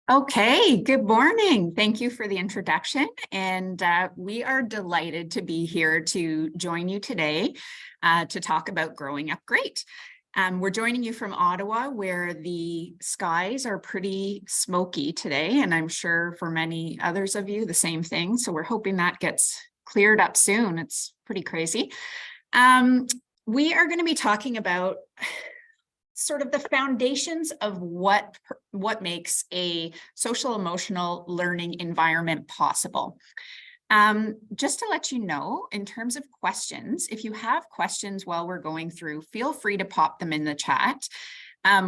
Okay, good morning. Thank you for the introduction. And we are delighted to be here to join you today to talk about growing up great. We're joining you from Ottawa, where the skies are pretty smoky today, and I'm sure for many others of you, the same thing. So we're hoping that gets cleared up soon. It's pretty crazy. We are going to be talking about sort of the foundations of what makes a social emotional learning environment possible. Just to let you know, in terms of questions, if you have questions while we're going through, feel free to pop them in the chat.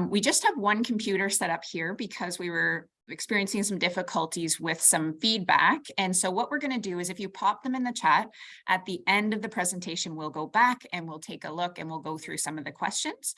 We just have one computer set up here because we were experiencing some difficulties with some feedback. And so what we're going to do is if you pop them in the chat, at the end of the presentation, we'll go back and we'll take a look and we'll go through some of the questions.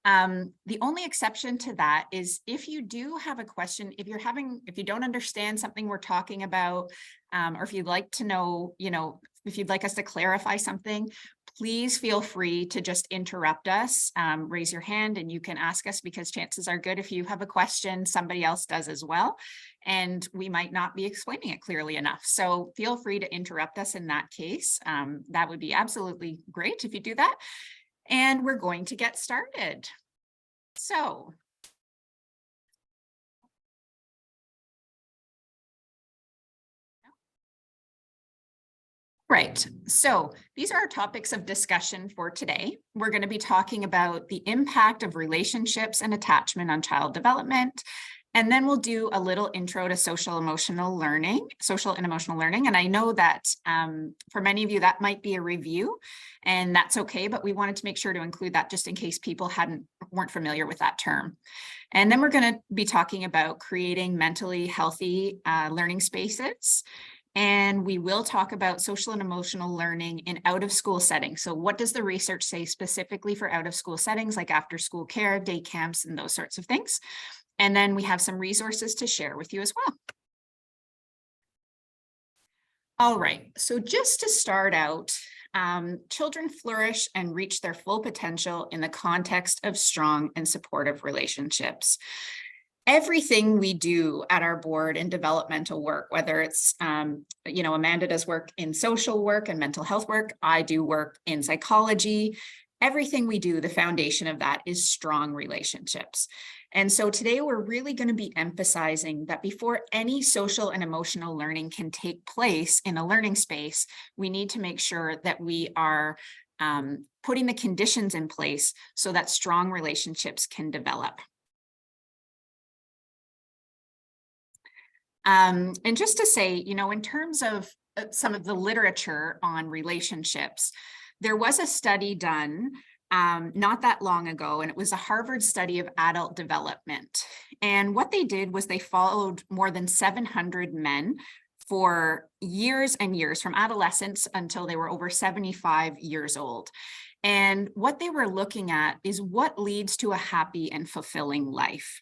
The only exception to that is if you do have a question, if you don't understand something we're talking about, or if you'd like to know, if you'd like us to clarify something, please feel free to just interrupt us, raise your hand and you can ask us, because chances are good if you have a question, somebody else does as well, and we might not be explaining it clearly enough. So feel free to interrupt us in that case. That would be absolutely great if you do that. And we're going to get started. So, right. So these are our topics of discussion for today. We're going to be talking about the impact of relationships and attachment on child development. And then we'll do a little intro to social and emotional learning. And I know that for many of you, that might be a review, and that's okay, but we wanted to make sure to include that just in case people weren't familiar with that term. And then we're going to be talking about creating mentally healthy learning spaces. And we will talk about social and emotional learning in out-of-school settings. So what does the research say specifically for out-of-school settings, like after-school care, day camps, and those sorts of things? And then we have some resources to share with you as well. All right, so just to start out, children flourish and reach their full potential in the context of strong and supportive relationships. Everything we do at our board in developmental work, whether it's, Amanda does work in social work and mental health work, I do work in psychology, everything we do, the foundation of that is strong relationships. And so today we're really going to be emphasizing that before any social and emotional learning can take place in a learning space, we need to make sure that we are putting the conditions in place so that strong relationships can develop. And just to say, in terms of some of the literature on relationships, there was a study done not that long ago, and it was a Harvard study of adult development. And what they did was they followed more than 700 men for years and years, from adolescence until they were over 75 years old. And what they were looking at is what leads to a happy and fulfilling life,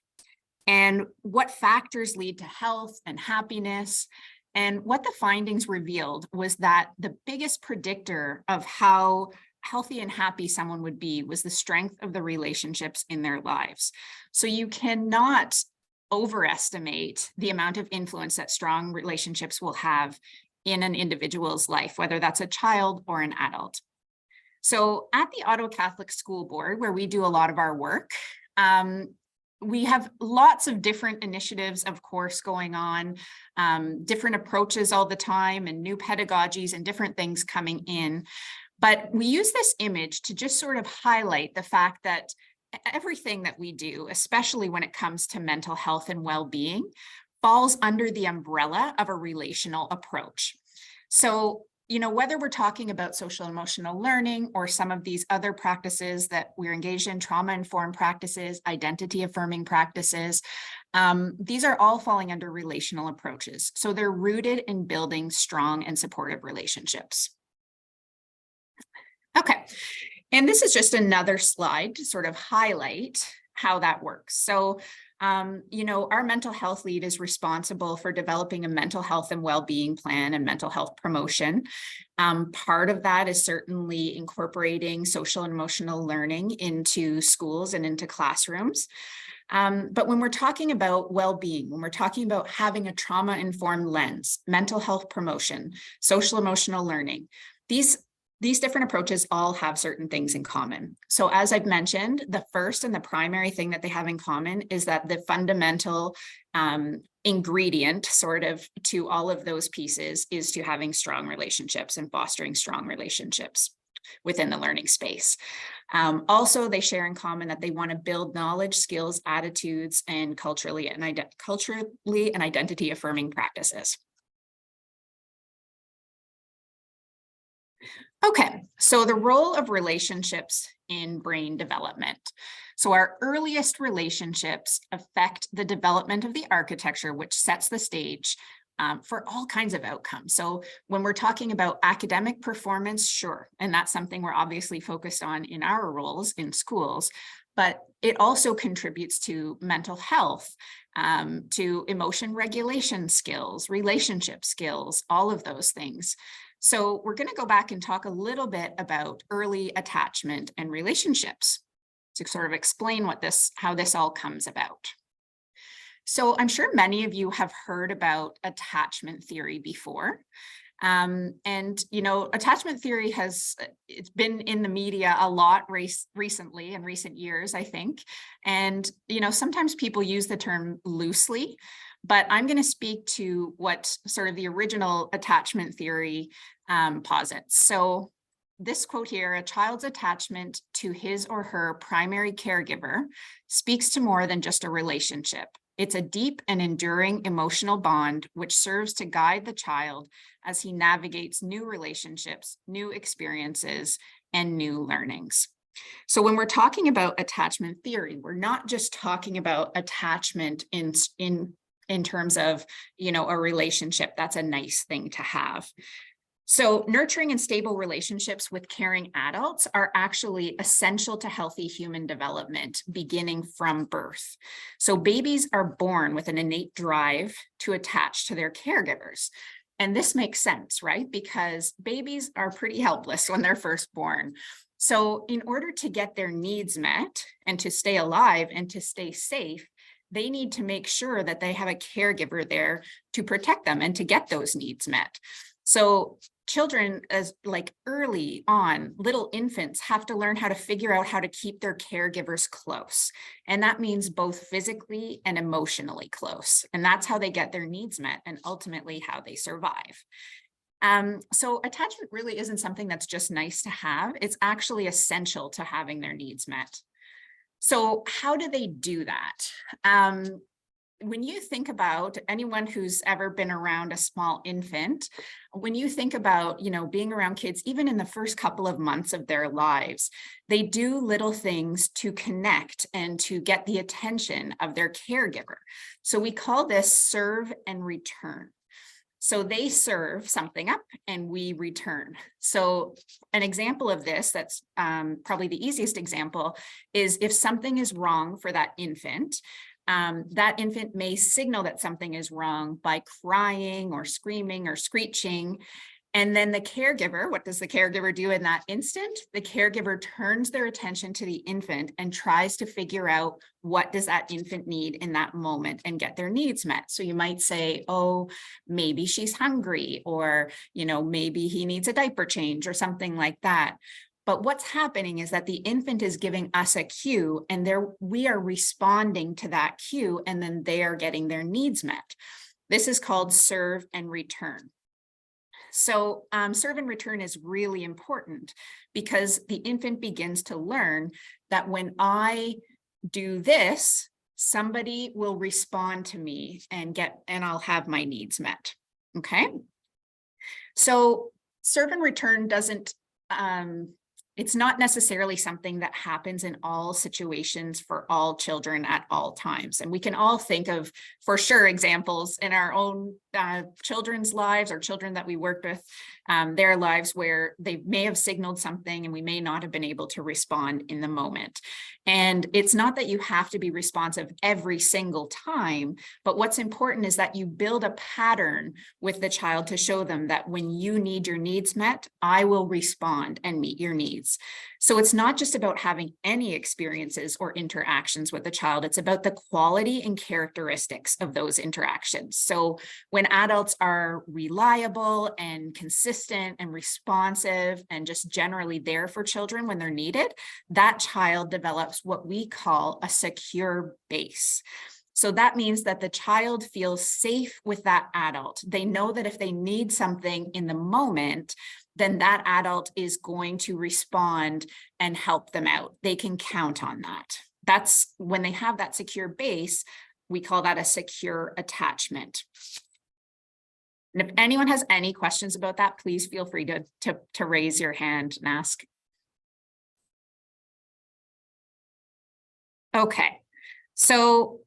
and what factors lead to health and happiness. And what the findings revealed was that the biggest predictor of how healthy and happy someone would be was the strength of the relationships in their lives. So you cannot overestimate the amount of influence that strong relationships will have in an individual's life, whether that's a child or an adult. So at the Ottawa Catholic School Board, where we do a lot of our work, we have lots of different initiatives, of course, going on, different approaches all the time, and new pedagogies and different things coming in. But we use this image to just sort of highlight the fact that everything that we do, especially when it comes to mental health and well-being, falls under the umbrella of a relational approach. So, whether we're talking about social emotional learning or some of these other practices that we're engaged in, trauma-informed practices, identity-affirming practices, these are all falling under relational approaches. So they're rooted in building strong and supportive relationships. Okay, and this is just another slide to sort of highlight how that works. So, our mental health lead is responsible for developing a mental health and well-being plan and mental health promotion. Part of that is certainly incorporating social and emotional learning into schools and into classrooms. But when we're talking about well-being, when we're talking about having a trauma-informed lens, mental health promotion, social emotional learning, these different approaches all have certain things in common. So as I've mentioned, the first and the primary thing that they have in common is that the fundamental ingredient sort of to all of those pieces is to having strong relationships and fostering strong relationships within the learning space. Also, they share in common that they want to build knowledge, skills, attitudes, and culturally and identity affirming practices. Okay, so the role of relationships in brain development. So our earliest relationships affect the development of the architecture, which sets the stage for all kinds of outcomes. So when we're talking about academic performance, sure, and that's something we're obviously focused on in our roles in schools, but it also contributes to mental health, to emotion regulation skills, relationship skills, all of those things. So we're going to go back and talk a little bit about early attachment and relationships to sort of explain how this all comes about. So I'm sure many of you have heard about attachment theory before. And, attachment theory it's been in the media a lot recently in recent years, I think. And, sometimes people use the term loosely, but I'm going to speak to what sort of the original attachment theory posits. So this quote here, a child's attachment to his or her primary caregiver speaks to more than just a relationship. It's a deep and enduring emotional bond which serves to guide the child as he navigates new relationships, new experiences, and new learnings. So when we're talking about attachment theory, we're not just talking about attachment in terms of, a relationship. That's a nice thing to have. So nurturing and stable relationships with caring adults are actually essential to healthy human development, beginning from birth. So babies are born with an innate drive to attach to their caregivers. And this makes sense, right? Because babies are pretty helpless when they're first born. So in order to get their needs met and to stay alive and to stay safe, they need to make sure that they have a caregiver there to protect them and to get those needs met. So children, as early on, little infants have to learn how to figure out how to keep their caregivers close. And that means both physically and emotionally close. And that's how they get their needs met and ultimately how they survive. So attachment really isn't something that's just nice to have. It's actually essential to having their needs met. So how do they do that? When you think about anyone who's ever been around a small infant, when you think about, being around kids, even in the first couple of months of their lives, they do little things to connect and to get the attention of their caregiver. So we call this serve and return. So they serve something up and we return. So an example of this that's probably the easiest example is if something is wrong for that infant may signal that something is wrong by crying or screaming or screeching. And then the caregiver, what does the caregiver do in that instant? The caregiver turns their attention to the infant and tries to figure out what does that infant need in that moment and get their needs met. So you might say, oh, maybe she's hungry, or, maybe he needs a diaper change or something like that. But what's happening is that the infant is giving us a cue and we are responding to that cue, and then they are getting their needs met. This is called serve and return. So serve and return is really important because the infant begins to learn that when I do this, somebody will respond to me and I'll have my needs met. Okay. So serve and return it's not necessarily something that happens in all situations for all children at all times. And we can all think of, for sure, examples in our own children's lives or children that we worked with, their lives where they may have signaled something and we may not have been able to respond in the moment. And it's not that you have to be responsive every single time, but what's important is that you build a pattern with the child to show them that when you need your needs met, I will respond and meet your needs. needs. So it's not just about having any experiences or interactions with the child, it's about the quality and characteristics of those interactions. So when adults are reliable and consistent and responsive and just generally there for children when they're needed, that child develops what we call a secure base. So that means that the child feels safe with that adult. They know that if they need something in the moment, then that adult is going to respond and help them out. They can count on that. That's when they have that secure base, we call that a secure attachment. And if anyone has any questions about that, please feel free to raise your hand and ask. Okay, so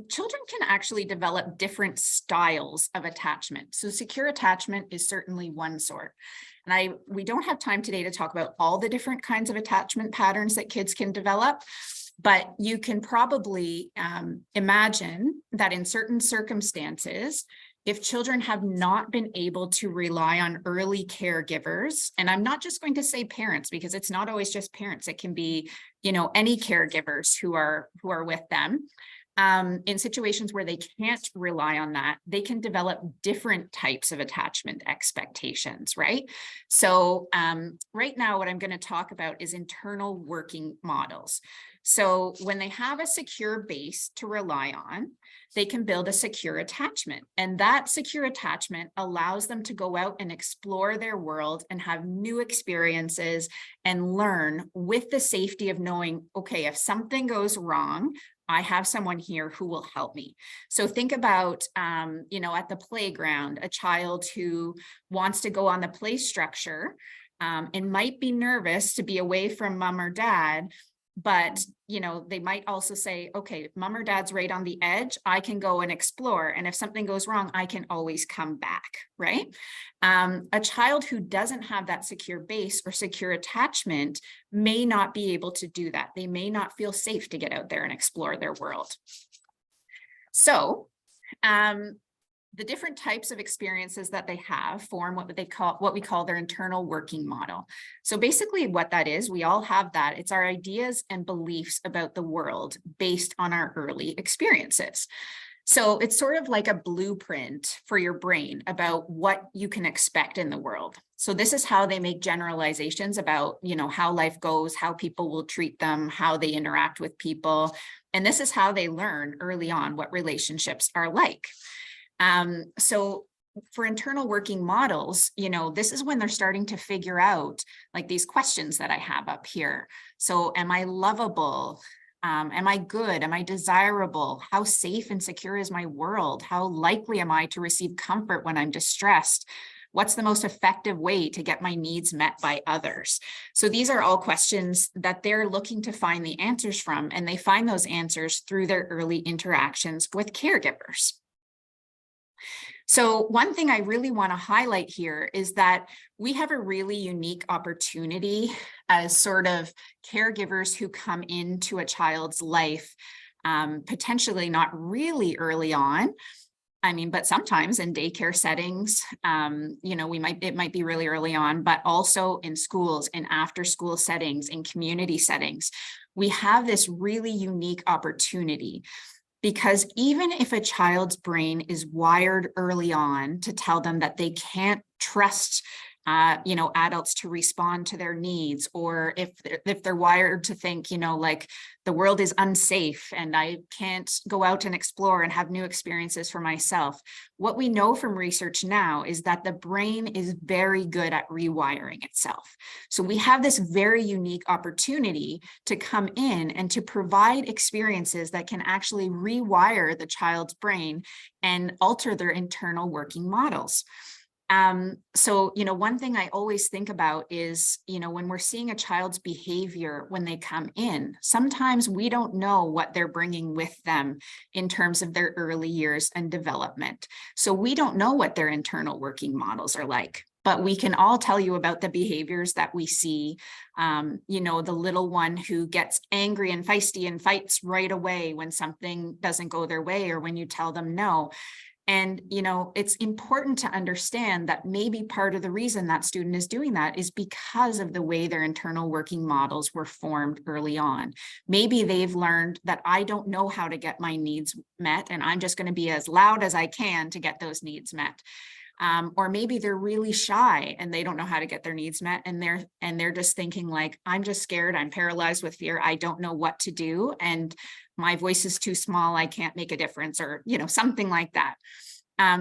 children can actually develop different styles of attachment. So secure attachment is certainly one sort. And we don't have time today to talk about all the different kinds of attachment patterns that kids can develop, but you can probably imagine that in certain circumstances, if children have not been able to rely on early caregivers, and I'm not just going to say parents, because it's not always just parents, it can be, any caregivers who are with them. In situations where they can't rely on that, they can develop different types of attachment expectations, right? So right now, what I'm going to talk about is internal working models. So when they have a secure base to rely on, they can build a secure attachment. And that secure attachment allows them to go out and explore their world and have new experiences and learn with the safety of knowing, okay, if something goes wrong, I have someone here who will help me. So think about, at the playground, a child who wants to go on the play structure and might be nervous to be away from mom or dad, but, they might also say, okay, if mom or dad's right on the edge, I can go and explore. And if something goes wrong, I can always come back, right? A child who doesn't have that secure base or secure attachment may not be able to do that. They may not feel safe to get out there and explore their world. So, the different types of experiences that they have form what we call their internal working model. So basically what that is, we all have that. It's our ideas and beliefs about the world based on our early experiences. So it's sort of like a blueprint for your brain about what you can expect in the world. So this is how they make generalizations about, how life goes, how people will treat them, how they interact with people. And this is how they learn early on what relationships are like. So for internal working models, this is when they're starting to figure out like these questions that I have up here. So am I lovable? Am I good? Am I desirable? How safe and secure is my world? How likely am I to receive comfort when I'm distressed? What's the most effective way to get my needs met by others? So these are all questions that they're looking to find the answers from, and they find those answers through their early interactions with caregivers. So one thing I really want to highlight here is that we have a really unique opportunity as sort of caregivers who come into a child's life, potentially not really early on. But sometimes in daycare settings, it might be really early on, but also in schools, in after school settings, in community settings, we have this really unique opportunity. Because even if a child's brain is wired early on to tell them that they can't trust adults to respond to their needs, or if they're wired to think, like the world is unsafe and I can't go out and explore and have new experiences for myself. What we know from research now is that the brain is very good at rewiring itself. So we have this very unique opportunity to come in and to provide experiences that can actually rewire the child's brain and alter their internal working models. So, one thing I always think about is, when we're seeing a child's behavior when they come in, sometimes we don't know what they're bringing with them in terms of their early years and development. So we don't know what their internal working models are like. But we can all tell you about the behaviors that we see, the little one who gets angry and feisty and fights right away when something doesn't go their way or when you tell them no. And, you know, it's important to understand that maybe part of the reason that student is doing that is because of the way their internal working models were formed early on. Maybe they've learned that I don't know how to get my needs met, and I'm just going to be as loud as I can to get those needs met. Or maybe they're really shy and they don't know how to get their needs met, and they're just thinking like, I'm just scared, I'm paralyzed with fear, I don't know what to do, and my voice is too small, I can't make a difference, or, you know, something like that.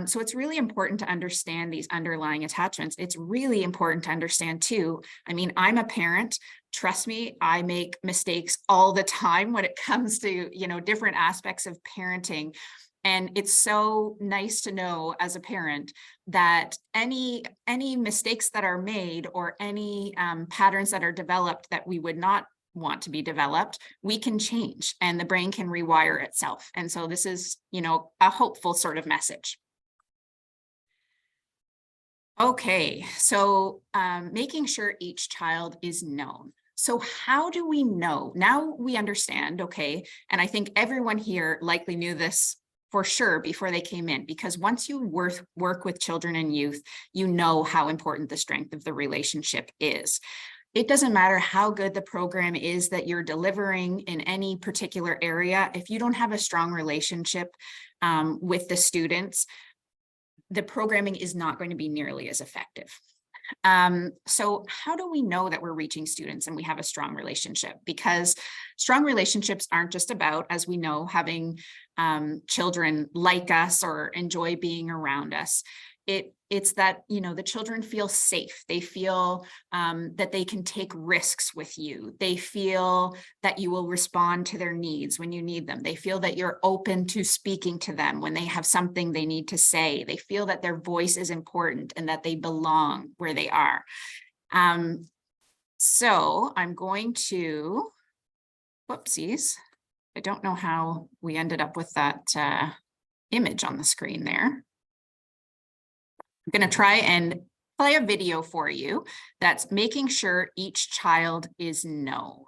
So it's really important to understand these underlying attachments. It's really important to understand too, I mean, I'm a parent, trust me, I make mistakes all the time when it comes to, you know, different aspects of parenting. And it's so nice to know as a parent that any mistakes that are made, or any patterns that are developed that we would not want to be developed, we can change and the brain can rewire itself. And so this is, you know, a hopeful sort of message. Okay, so making sure each child is known. So how do we know? Now we understand, okay, and I think everyone here likely knew this for sure before they came in, because once you work with children and youth, you know how important the strength of the relationship is. It doesn't matter how good the program is that you're delivering in any particular area, if you don't have a strong relationship with the students, the programming is not going to be nearly as effective. So how do we know that we're reaching students and we have a strong relationship? Because strong relationships aren't just about, as we know, having children like us or enjoy being around us. It's that, you know, the children feel safe. They feel that they can take risks with you. They feel that you will respond to their needs when you need them. They feel that you're open to speaking to them when they have something they need to say. They feel that their voice is important and that they belong where they are. So I'm going to, whoopsies. I don't know how we ended up with that image on the screen there. I'm going to try and play a video for you that's making sure each child is known.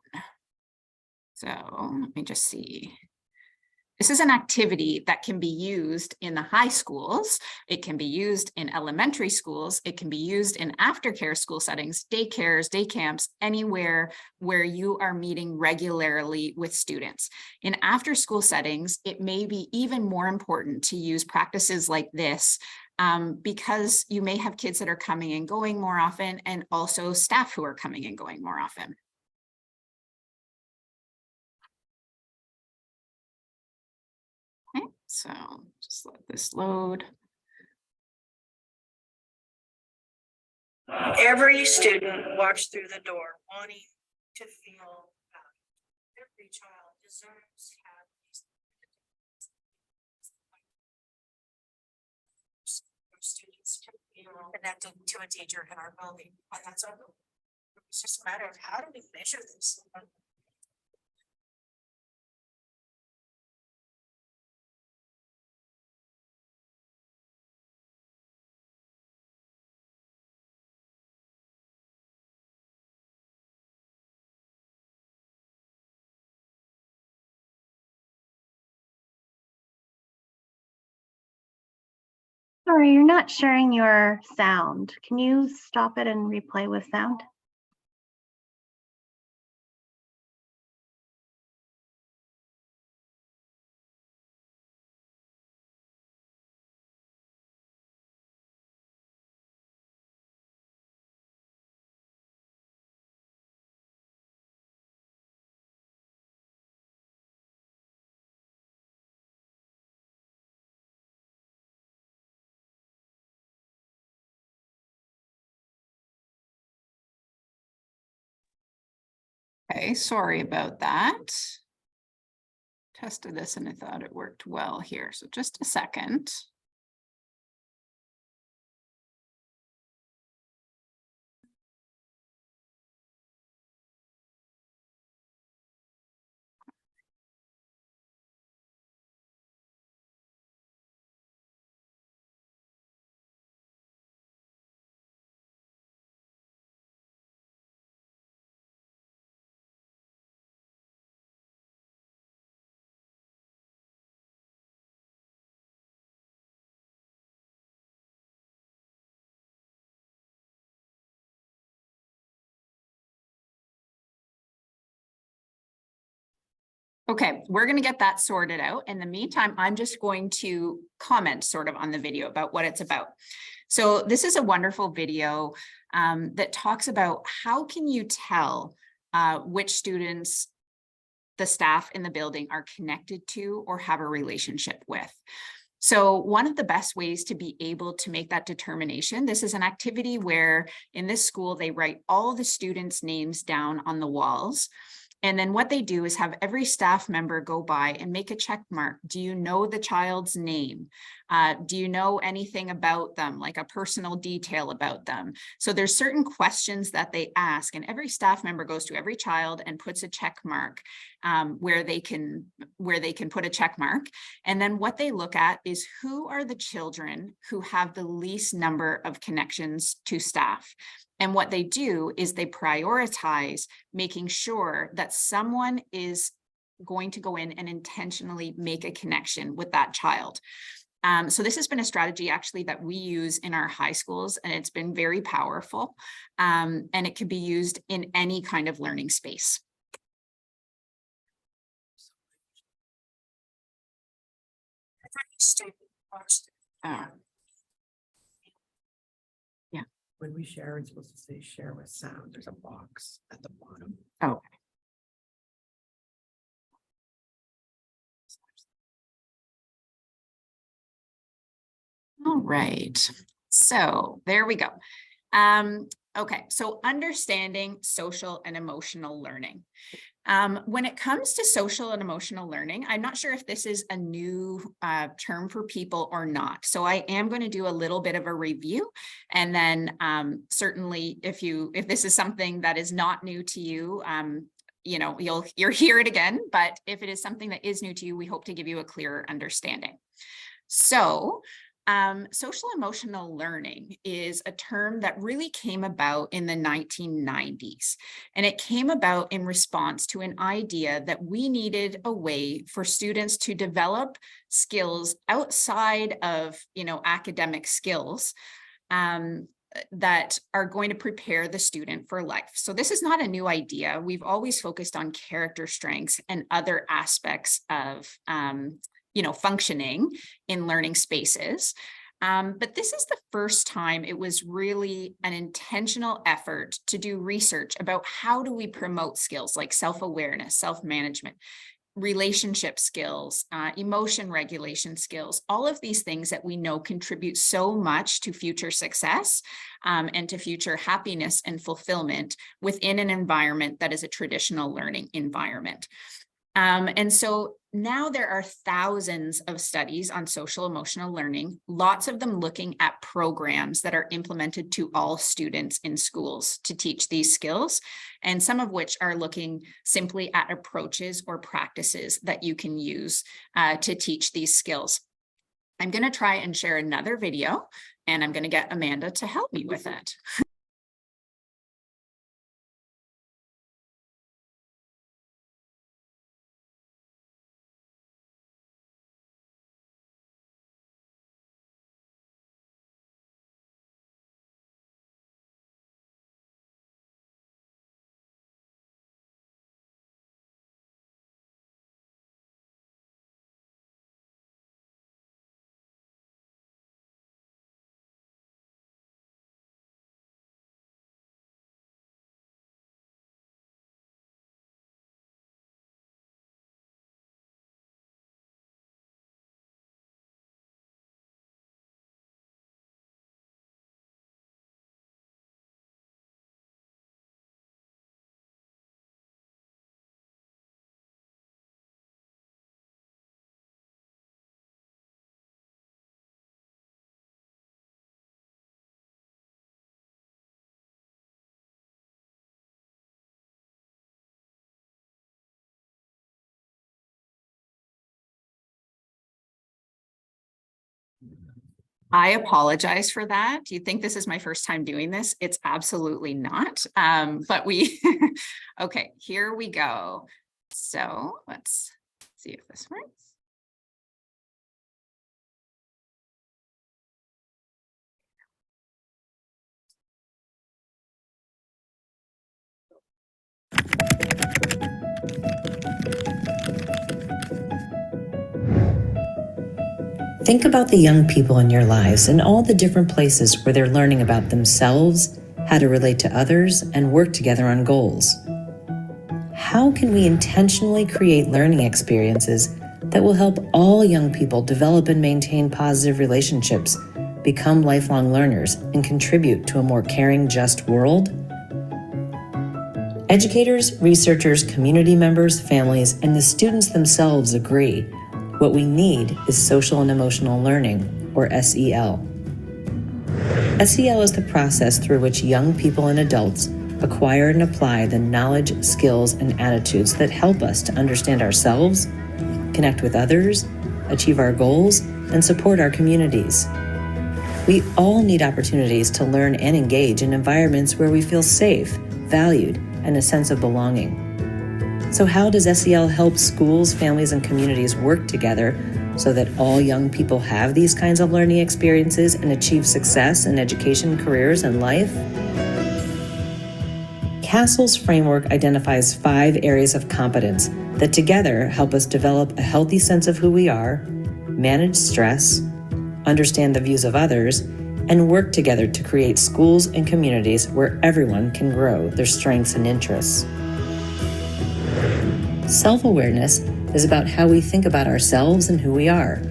So let me just see. This is an activity that can be used in the high schools. It can be used in elementary schools. It can be used in aftercare school settings, daycares, day camps, anywhere where you are meeting regularly with students. In after school settings, it may be even more important to use practices like this because you may have kids that are coming and going more often, and also staff who are coming and going more often. Okay, so just let this load. Every student walks through the door wanting to feel valued. Every child deserves to have these students to feel connected to a teacher in our building. And that's our goal. It's just a matter of how do we measure this? Sorry, you're not sharing your sound. Can you stop it and replay with sound? Okay, sorry about that. Tested this and I thought it worked well here. So just a second. Okay, we're going to get that sorted out. In the meantime, I'm just going to comment sort of on the video about what it's about. So this is a wonderful video that talks about how can you tell which students the staff in the building are connected to or have a relationship with. So one of the best ways to be able to make that determination, this is an activity where in this school, they write all the students' names down on the walls. And then what they do is have every staff member go by and make a check mark. Do you know the child's name? Do you know anything about them, like a personal detail about them? So there's certain questions that they ask, and every staff member goes to every child and puts a check mark where they can put a check mark. And then what they look at is who are the children who have the least number of connections to staff. And what they do is they prioritize making sure that someone is going to go in and intentionally make a connection with that child. So this has been a strategy actually that we use in our high schools, and it's been very powerful. And it can be used in any kind of learning space. Oh. When we share, it's supposed to say share with sound. There's a box at the bottom. Oh. All right. So there we go. Okay, so understanding social and emotional learning. When it comes to social and emotional learning, I'm not sure if this is a new term for people or not. So I am going to do a little bit of a review, and then certainly if this is something that is not new to you, you know, you'll hear it again. But if it is something that is new to you, we hope to give you a clearer understanding. So social emotional learning is a term that really came about in the 1990s, and it came about in response to an idea that we needed a way for students to develop skills outside of, you know, academic skills that are going to prepare the student for life. So this is not a new idea. We've always focused on character strengths and other aspects of you know, functioning in learning spaces. But this is the first time it was really an intentional effort to do research about how do we promote skills like self-awareness, self-management, relationship skills, emotion regulation skills, all of these things that we know contribute so much to future success and to future happiness and fulfillment within an environment that is a traditional learning environment. And so now there are thousands of studies on social emotional learning, lots of them looking at programs that are implemented to all students in schools to teach these skills, and some of which are looking simply at approaches or practices that you can use to teach these skills. I'm going to try and share another video, and I'm going to get Amanda to help me with it. I apologize for that. Do you think this is my first time doing this? It's absolutely not. But we, okay, here we go. So let's see if this works. Think about the young people in your lives and all the different places where they're learning about themselves, how to relate to others, and work together on goals. How can we intentionally create learning experiences that will help all young people develop and maintain positive relationships, become lifelong learners, and contribute to a more caring, just world? Educators, researchers, community members, families, and the students themselves agree what we need is social and emotional learning, or SEL. SEL is the process through which young people and adults acquire and apply the knowledge, skills, and attitudes that help us to understand ourselves, connect with others, achieve our goals, and support our communities. We all need opportunities to learn and engage in environments where we feel safe, valued, and a sense of belonging. So how does SEL help schools, families, and communities work together so that all young people have these kinds of learning experiences and achieve success in education, careers, and life? CASTLE's framework identifies 5 areas of competence that together help us develop a healthy sense of who we are, manage stress, understand the views of others, and work together to create schools and communities where everyone can grow their strengths and interests. Self-awareness is about how we think about ourselves and who we are.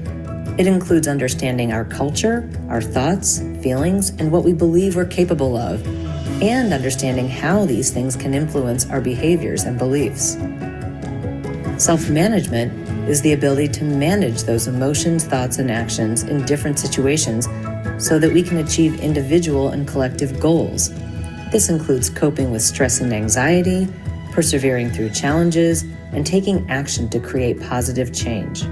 It includes understanding our culture, our thoughts, feelings, and what we believe we're capable of, and understanding how these things can influence our behaviors and beliefs. Self-management is the ability to manage those emotions, thoughts, and actions in different situations so that we can achieve individual and collective goals. This includes coping with stress and anxiety, persevering through challenges, and taking action to create positive change.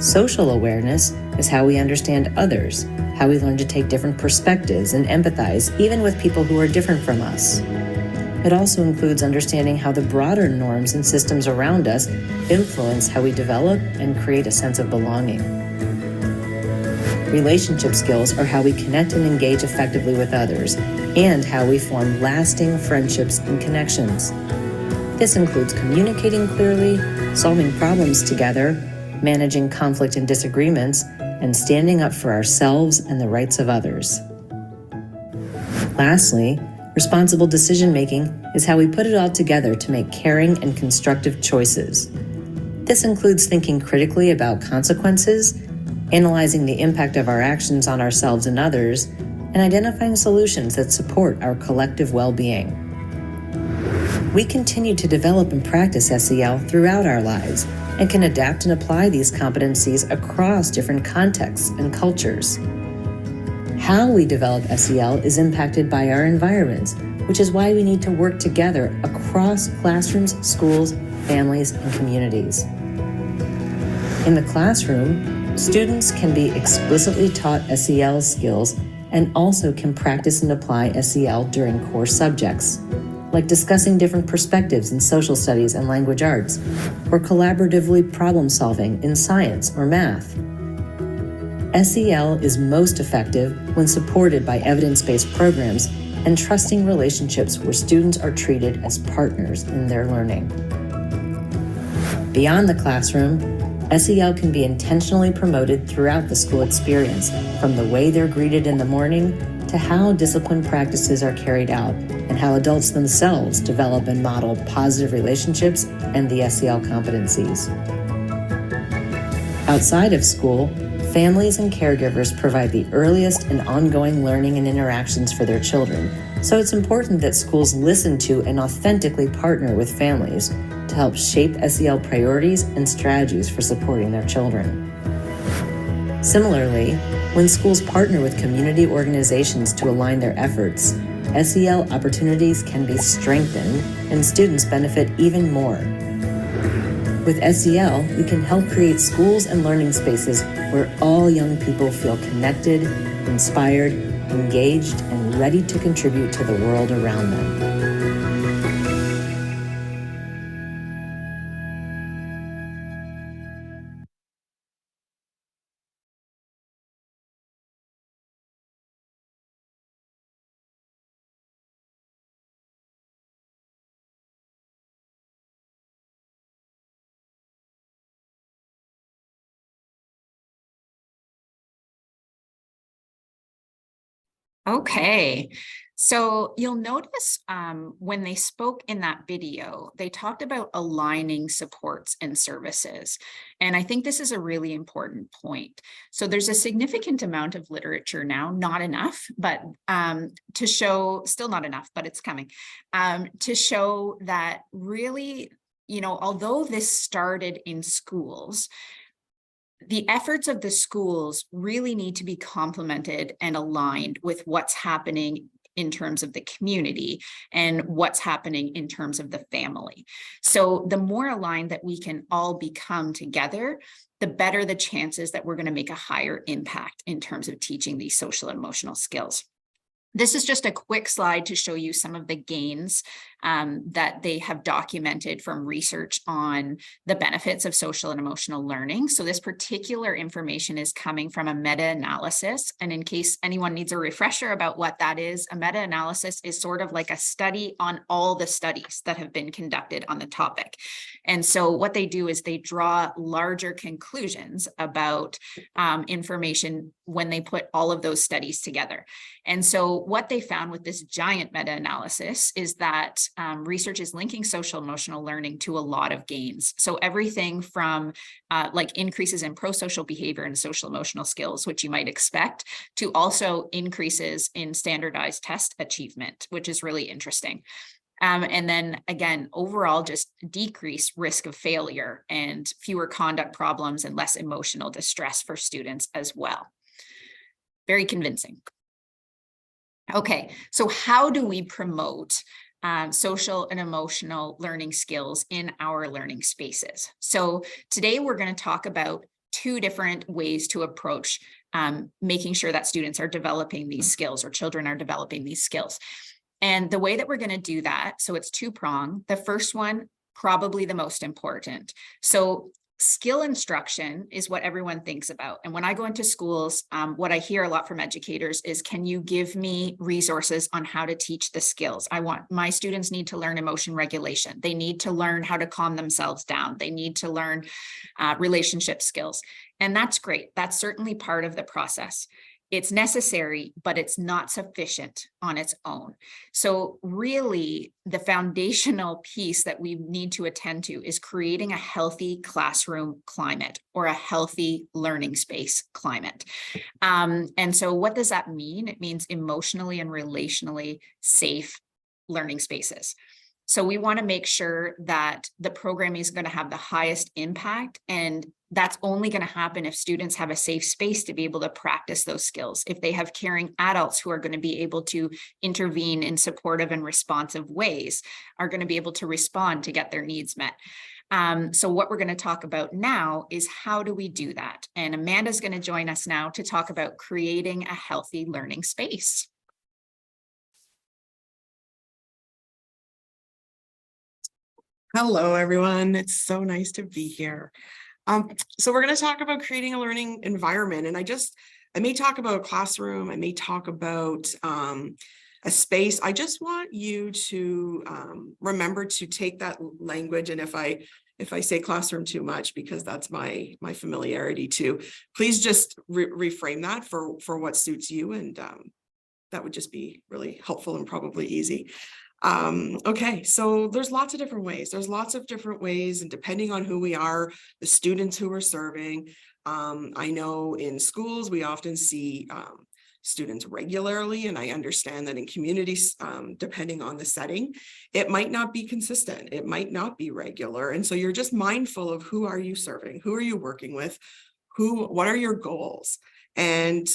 Social awareness is how we understand others, how we learn to take different perspectives and empathize even with people who are different from us. It also includes understanding how the broader norms and systems around us influence how we develop and create a sense of belonging. Relationship skills are how we connect and engage effectively with others, and how we form lasting friendships and connections. This includes communicating clearly, solving problems together, managing conflict and disagreements, and standing up for ourselves and the rights of others. Lastly, responsible decision-making is how we put it all together to make caring and constructive choices. This includes thinking critically about consequences, analyzing the impact of our actions on ourselves and others, and identifying solutions that support our collective well-being. We continue to develop and practice SEL throughout our lives and can adapt and apply these competencies across different contexts and cultures. How we develop SEL is impacted by our environments, which is why we need to work together across classrooms, schools, families, and communities. In the classroom, students can be explicitly taught SEL skills and also can practice and apply SEL during core subjects, like discussing different perspectives in social studies and language arts, or collaboratively problem solving in science or math. SEL is most effective when supported by evidence-based programs and trusting relationships where students are treated as partners in their learning. Beyond the classroom, SEL can be intentionally promoted throughout the school experience, from the way they're greeted in the morning to how discipline practices are carried out and how adults themselves develop and model positive relationships and the SEL competencies. Outside of school, families and caregivers provide the earliest and ongoing learning and interactions for their children, so it's important that schools listen to and authentically partner with families to help shape SEL priorities and strategies for supporting their children. Similarly, when schools partner with community organizations to align their efforts, SEL opportunities can be strengthened and students benefit even more. With SEL, we can help create schools and learning spaces where all young people feel connected, inspired, engaged, and ready to contribute to the world around them. Okay, so you'll notice when they spoke in that video, they talked about aligning supports and services. And I think this is a really important point. So there's a significant amount of literature now, not enough, but to show, still not enough, but it's coming, to show that really, although this started in schools, the efforts of the schools really need to be complemented and aligned with what's happening in terms of the community and what's happening in terms of the family. So the more aligned that we can all become together, the better the chances that we're going to make a higher impact in terms of teaching these social and emotional skills. This is just a quick slide to show you some of the gains that they have documented from research on the benefits of social and emotional learning. So this particular information is coming from a meta-analysis. And in case anyone needs a refresher about what that is, a meta-analysis is sort of like a study on all the studies that have been conducted on the topic. And so what they do is they draw larger conclusions about information when they put all of those studies together. And so what they found with this giant meta-analysis is that research is linking social emotional learning to a lot of gains. So everything from like increases in pro-social behavior and social emotional skills, which you might expect, to also increases in standardized test achievement, which is really interesting. And then again, overall, just decrease risk of failure and fewer conduct problems and less emotional distress for students as well. Very convincing. Okay, so how do we promote social and emotional learning skills in our learning spaces? So today we're going to talk about two different ways to approach making sure that students are developing these skills or children are developing these skills. And the way that we're going to do that, so it's two-pronged. The first one, probably the most important. So skill instruction is what everyone thinks about. And when I go into schools, what I hear a lot from educators is, can you give me resources on how to teach the skills? My students need to learn emotion regulation. They need to learn how to calm themselves down. They need to learn relationship skills. And that's great. That's certainly part of the process. It's necessary, but it's not sufficient on its own. So really, the foundational piece that we need to attend to is creating a healthy classroom climate or a healthy learning space climate. And so what does that mean? It means emotionally and relationally safe learning spaces. So we want to make sure that the programming is going to have the highest impact, and that's only going to happen if students have a safe space to be able to practice those skills. If they have caring adults who are going to be able to intervene in supportive and responsive ways, are going to be able to respond to get their needs met. So what we're going to talk about now is how do we do that? And Amanda's going to join us now to talk about creating a healthy learning space. Hello, everyone. It's so nice to be here. So we're going to talk about creating a learning environment. And I may talk about a classroom. I may talk about a space. I just want you to remember to take that language. And if I say classroom too much, because that's my familiarity too, please just reframe that for what suits you. And that would just be really helpful and probably easy. Okay, so there's lots of different ways. There's lots of different ways, and depending on who we are, the students who we're serving. I know in schools, we often see students regularly, and I understand that in communities, depending on the setting, it might not be consistent. It might not be regular. And so you're just mindful of who are you serving? Who are you working with? What are your goals? And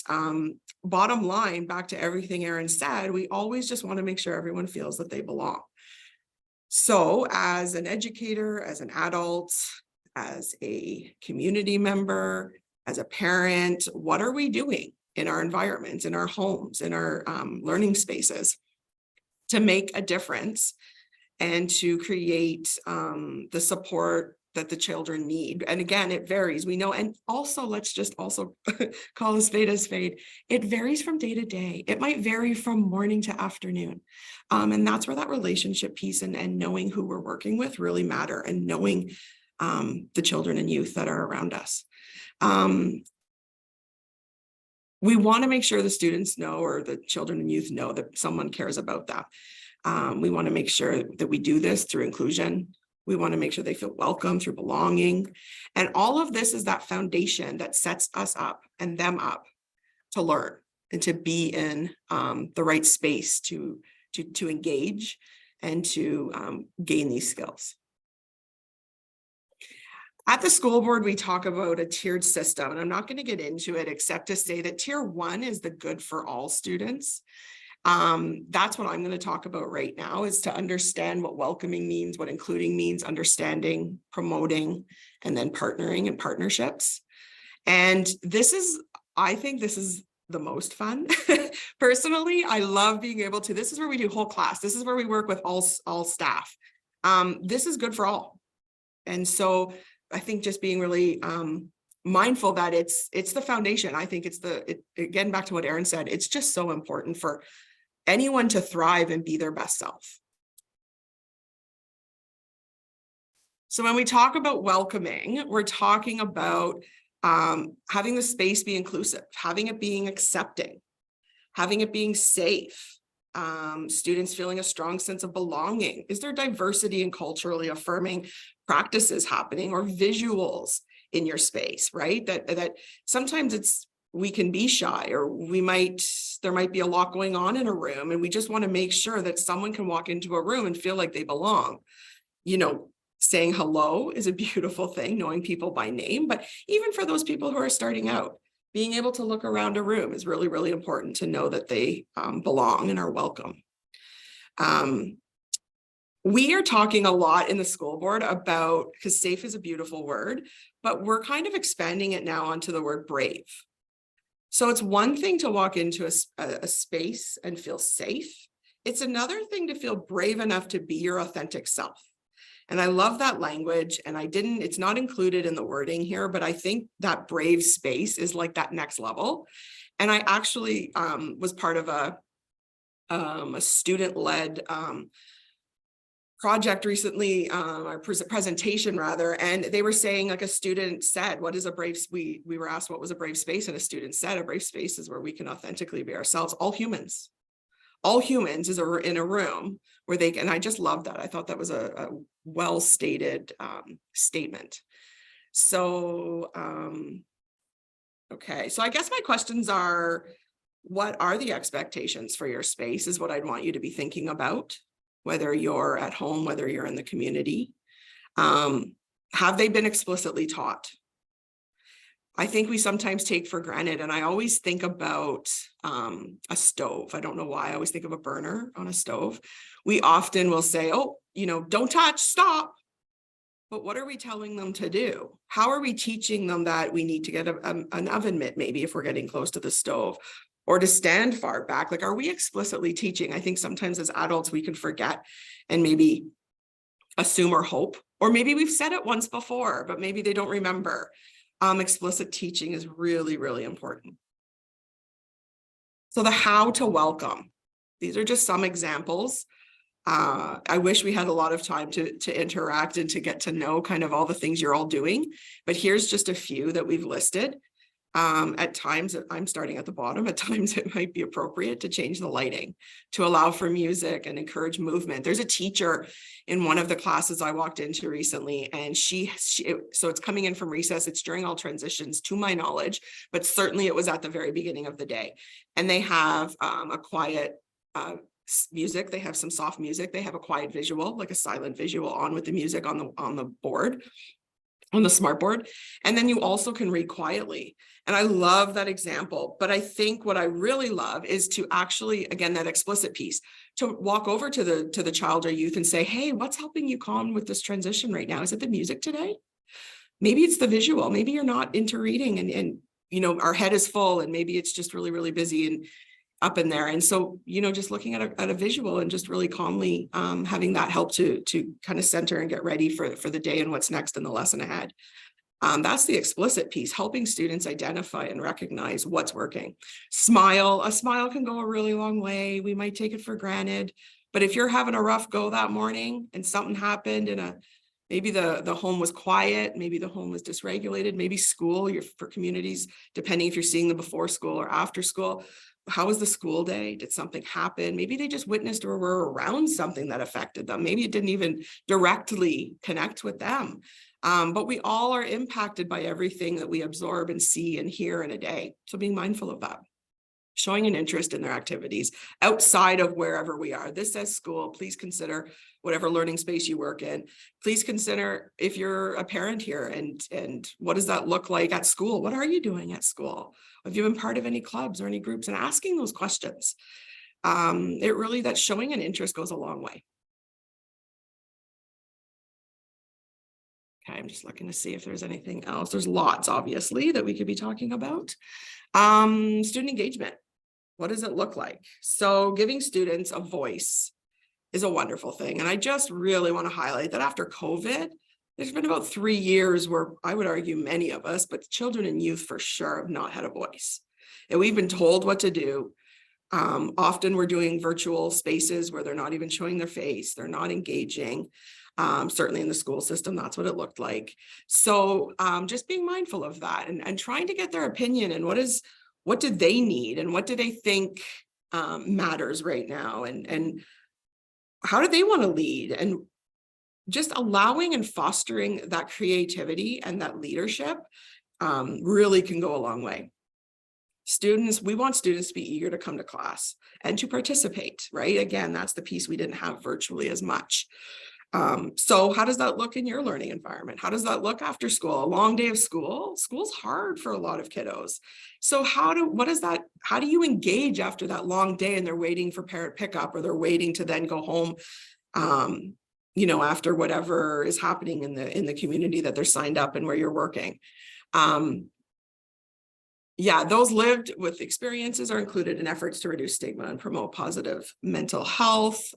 bottom line, back to everything Erin said, we always just want to make sure everyone feels that they belong. So as an educator, as an adult, as a community member, as a parent, what are we doing in our environments, in our homes, in our learning spaces to make a difference and to create the support that the children need? And again, it varies, we know. And also, let's just also call a spade. It varies from day to day. It might vary from morning to afternoon. And that's where that relationship piece and knowing who we're working with really matter, and knowing the children and youth that are around us. we want to make sure the students know, or the children and youth know, that someone cares about them. We want to make sure that we do this through inclusion. We want to make sure they feel welcome through belonging. And all of this is that foundation that sets us up and them up to learn and to be in the right space to engage and to gain these skills. At the school board, we talk about a tiered system, and I'm not going to get into it except to say that tier 1 is the good for all students. That's what I'm going to talk about right now, is to understand what welcoming means, what including means, understanding, promoting, and then partnering and partnerships. And I think this is the most fun. Personally, I love being able to, this is where we do whole class. This is where we work with all staff. This is good for all. And so I think just being really mindful that it's the foundation. I think again, back to what Erin said, it's just so important for anyone to thrive and be their best self. So when we talk about welcoming, we're talking about having the space be inclusive, having it being accepting, having it being safe, students feeling a strong sense of belonging. Is there diversity and culturally affirming practices happening, or visuals in your space, right? That sometimes we can be shy, or there might be a lot going on in a room, and we just want to make sure that someone can walk into a room and feel like they belong. Saying hello is a beautiful thing, knowing people by name, but even for those people who are starting out, being able to look around a room is really, really important to know that they belong and are welcome. We are talking a lot in the school board about, because safe is a beautiful word, but we're kind of expanding it now onto the word brave. So it's one thing to walk into a space and feel safe. It's another thing to feel brave enough to be your authentic self. And I love that language, and it's not included in the wording here, but I think that brave space is like that next level. And I actually was part of a student-led project recently, or presentation rather, and they were saying, like, a student said, what is a brave, we were asked what was a brave space, and a student said, a brave space is where we can authentically be ourselves. All humans is in a room where they can, and I just love that. I thought that was a well-stated statement. So, okay. So I guess my questions are, what are the expectations for your space is what I'd want you to be thinking about, whether you're at home, whether you're in the community. Have they been explicitly taught? I think we sometimes take for granted, and I always think about a stove. I don't know why I always think of a burner on a stove. We often will say, oh, don't touch, stop. But what are we telling them to do? How are we teaching them that we need to get an oven mitt, maybe if we're getting close to the stove, or to stand far back? Like, are we explicitly teaching? I think sometimes as adults, we can forget and maybe assume or hope, or maybe we've said it once before, but maybe they don't remember. Explicit teaching is really, really important. So the how to welcome, these are just some examples. I wish we had a lot of time to interact and to get to know kind of all the things you're all doing, but here's just a few that we've listed. At times, I'm starting at the bottom, at times it might be appropriate to change the lighting, to allow for music and encourage movement. There's a teacher in one of the classes I walked into recently, and so it's coming in from recess, it's during all transitions to my knowledge, but certainly it was at the very beginning of the day. And they have a quiet music, they have some soft music, they have a quiet visual, like a silent visual on with the music on the board, on the smart board. And then you also can read quietly. And I love that example. But I think what I really love is to actually, again, that explicit piece, to walk over to the child or youth and say, hey, what's helping you calm with this transition right now? Is it the music today? Maybe it's the visual. Maybe you're not into reading and our head is full, and maybe it's just really, really busy and up in there. And so, just looking at a visual and just really calmly having that help to kind of center and get ready for the day and what's next in the lesson ahead. That's the explicit piece, helping students identify and recognize what's working. A smile can go a really long way. We might take it for granted, but if you're having a rough go that morning and something happened in Maybe the home was quiet, maybe the home was dysregulated, maybe school, for communities, depending if you're seeing them before school or after school. How was the school day? Did something happen? Maybe they just witnessed or were around something that affected them. Maybe it didn't even directly connect with them. But we all are impacted by everything that we absorb and see and hear in a day. So being mindful of that. Showing an interest in their activities outside of wherever we are. This says school, please consider whatever learning space you work in. Please consider if you're a parent here and what does that look like at school? What are you doing at school? Have you been part of any clubs or any groups, and asking those questions? That showing an interest goes a long way. Okay, I'm just looking to see if there's anything else. There's lots, obviously, that we could be talking about. Student engagement. What does it look like? So giving students a voice is a wonderful thing. And I just really want to highlight that after COVID, there's been about 3 years where I would argue many of us, but children and youth for sure, have not had a voice. And we've been told what to do. Often we're doing virtual spaces where they're not even showing their face. They're not engaging. Certainly in the school system, that's what it looked like. So just being mindful of that and trying to get their opinion and what do they need and what do they think matters right now, and how do they want to lead, and just allowing and fostering that creativity and that leadership really can go a long way. We want students to be eager to come to class and to participate, right? Again, that's the piece we didn't have virtually as much. So how does that look in your learning environment? How does that look after school? A long day of school? School's hard for a lot of kiddos. So how do you engage after that long day and they're waiting for parent pickup, or they're waiting to then go home, after whatever is happening in the community that they're signed up and where you're working? Those lived with experiences are included in efforts to reduce stigma and promote positive mental health.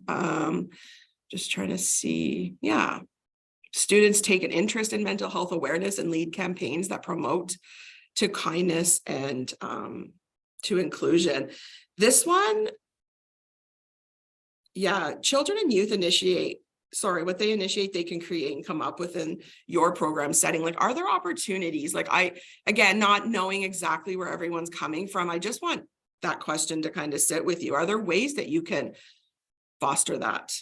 Just trying to see, students take an interest in mental health awareness and lead campaigns that promote to kindness and to inclusion. This one, children and youth what they initiate, they can create and come up within your program setting. Like, are there opportunities? Like, again, not knowing exactly where everyone's coming from, I just want that question to kind of sit with you. Are there ways that you can foster that?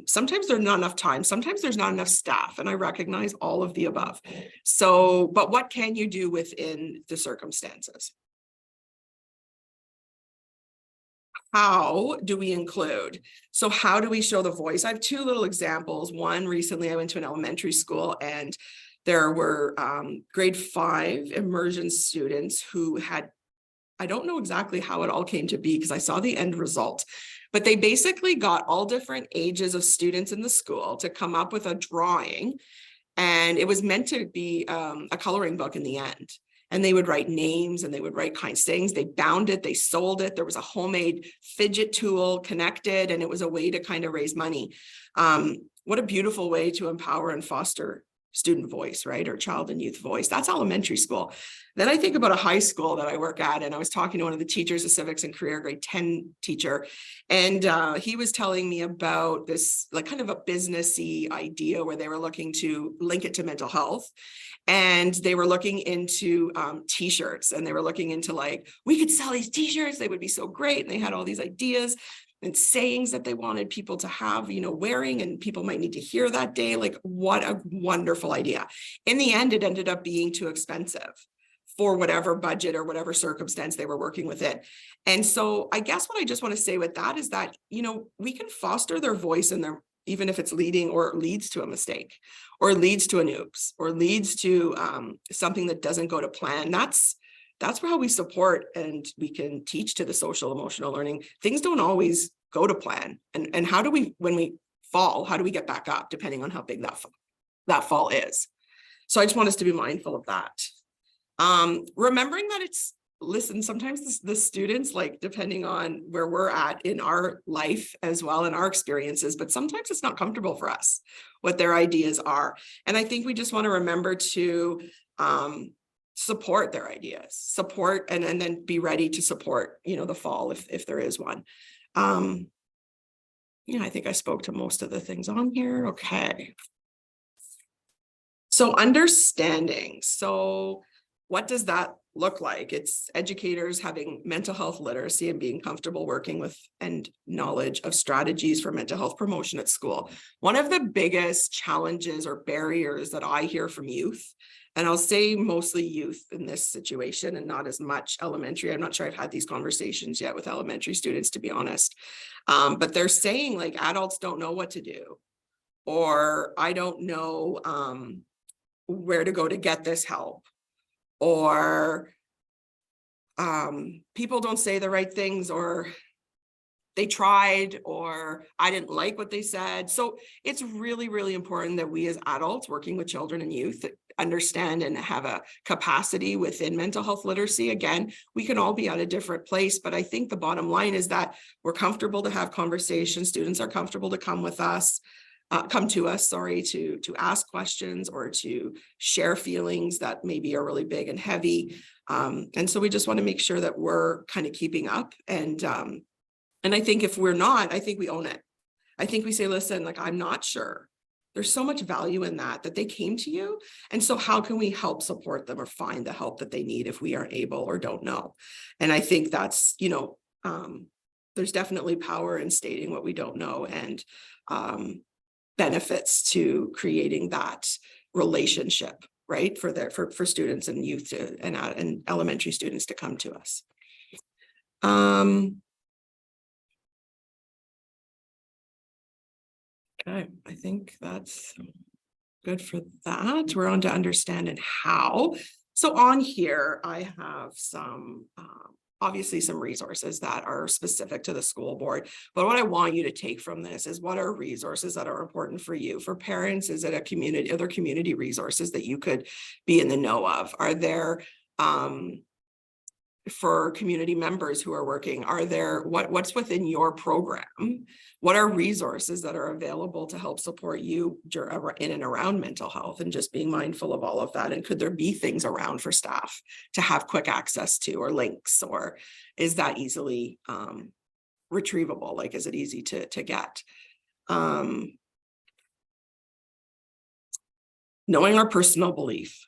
Sometimes there's not enough time, sometimes there's not enough staff, and I recognize all of the above. So, but what can you do within the circumstances? How do we include? So how do we show the voice? I have 2 little examples. One, recently I went to an elementary school and there were grade 5 immersion students who had, I don't know exactly how it all came to be because I saw the end result, but they basically got all different ages of students in the school to come up with a drawing, and it was meant to be a coloring book in the end. And they would write names and they would write kinds of things. They bound it, they sold it. There was a homemade fidget tool connected, and it was a way to kind of raise money. What a beautiful way to empower and foster student voice, right? Or child and youth voice. That's elementary school. Then I think about a high school that I work at, and I was talking to one of the teachers, a civics and career grade 10 teacher, and he was telling me about this like kind of a businessy idea where they were looking to link it to mental health. And they were looking into t-shirts, and they were looking into like, we could sell these t-shirts, they would be so great. And they had all these ideas and sayings that they wanted people to have, wearing, and people might need to hear that day. Like, what a wonderful idea. In the end, it ended up being too expensive for whatever budget or whatever circumstance they were working within. And so I guess what I just want to say with that is that, we can foster their voice in their, even if it's leading or leads to a mistake or leads to an oops or leads to something that doesn't go to plan. That's how we support and we can teach to the social emotional learning. Things don't always go to plan. And how do we, when we fall, how do we get back up depending on how big that fall is? So I just want us to be mindful of that. Remembering that sometimes the students, like, depending on where we're at in our life as well, in our experiences, but sometimes it's not comfortable for us what their ideas are. And I think we just want to remember to support their ideas, and then be ready to support, the fall if there is one. I think I spoke to most of the things on here. Okay. So understanding. So what does that look like? It's educators having mental health literacy and being comfortable working with and knowledge of strategies for mental health promotion at school. One of the biggest challenges or barriers that I hear from youth, and I'll say mostly youth in this situation and not as much elementary. I'm not sure I've had these conversations yet with elementary students, to be honest. But they're saying like adults don't know what to do, or I don't know where to go to get this help, or people don't say the right things, or they tried, or I didn't like what they said. So it's really, really important that we as adults working with children and youth understand and have a capacity within mental health literacy. Again, we can all be at a different place, but I think the bottom line is that we're comfortable to have conversations. Students are comfortable to come to us, to ask questions or to share feelings that maybe are really big and heavy. And so we just want to make sure that we're kind of keeping up. And I think if we're not, I think we own it. I think we say, listen, like, I'm not sure. There's so much value in that they came to you. And so how can we help support them or find the help that they need if we aren't able or don't know? And I think that's, there's definitely power in stating what we don't know, and benefits to creating that relationship, right? For students and youth and elementary students to come to us. Okay, I think that's good for that. We're on to understand and how. So on here, I have some, obviously some resources that are specific to the school board. But what I want you to take from this is, what are resources that are important for you? For parents, is it a community, other community resources that you could be in the know of? Are there, for community members who are working, are there, what's within your program? What are resources that are available to help support you in and around mental health, and just being mindful of all of that? And could there be things around for staff to have quick access to, or links, or is that easily retrievable? Like, is it easy to get? Knowing our personal belief.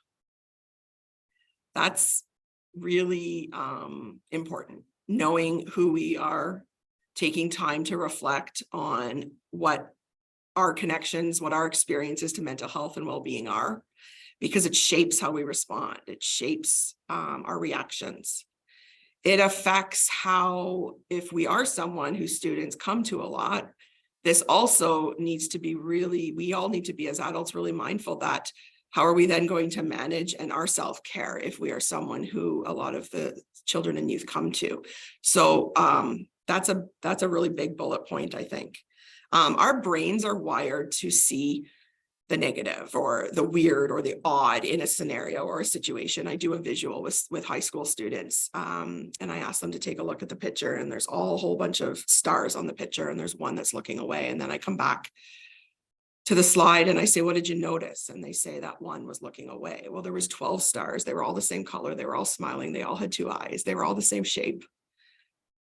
That's really important. Knowing who we are, taking time to reflect on what our connections, what our experiences to mental health and well-being are, because it shapes how we respond. It shapes our reactions. It affects how, if we are someone who students come to a lot, this also needs to be really, we all need to be as adults really mindful that how are we then going to manage and our self-care if we are someone who a lot of the children and youth come to. So that's a really big bullet point, I think. Our brains are wired to see the negative or the weird or the odd in a scenario or a situation. I do a visual with high school students, and I ask them to take a look at the picture, and there's a whole bunch of stars on the picture, and there's one that's looking away. And then I come back to the slide and I say, what did you notice? And they say that one was looking away. Well, there was 12 stars. They were all the same color. They were all smiling. They all had two eyes. They were all the same shape,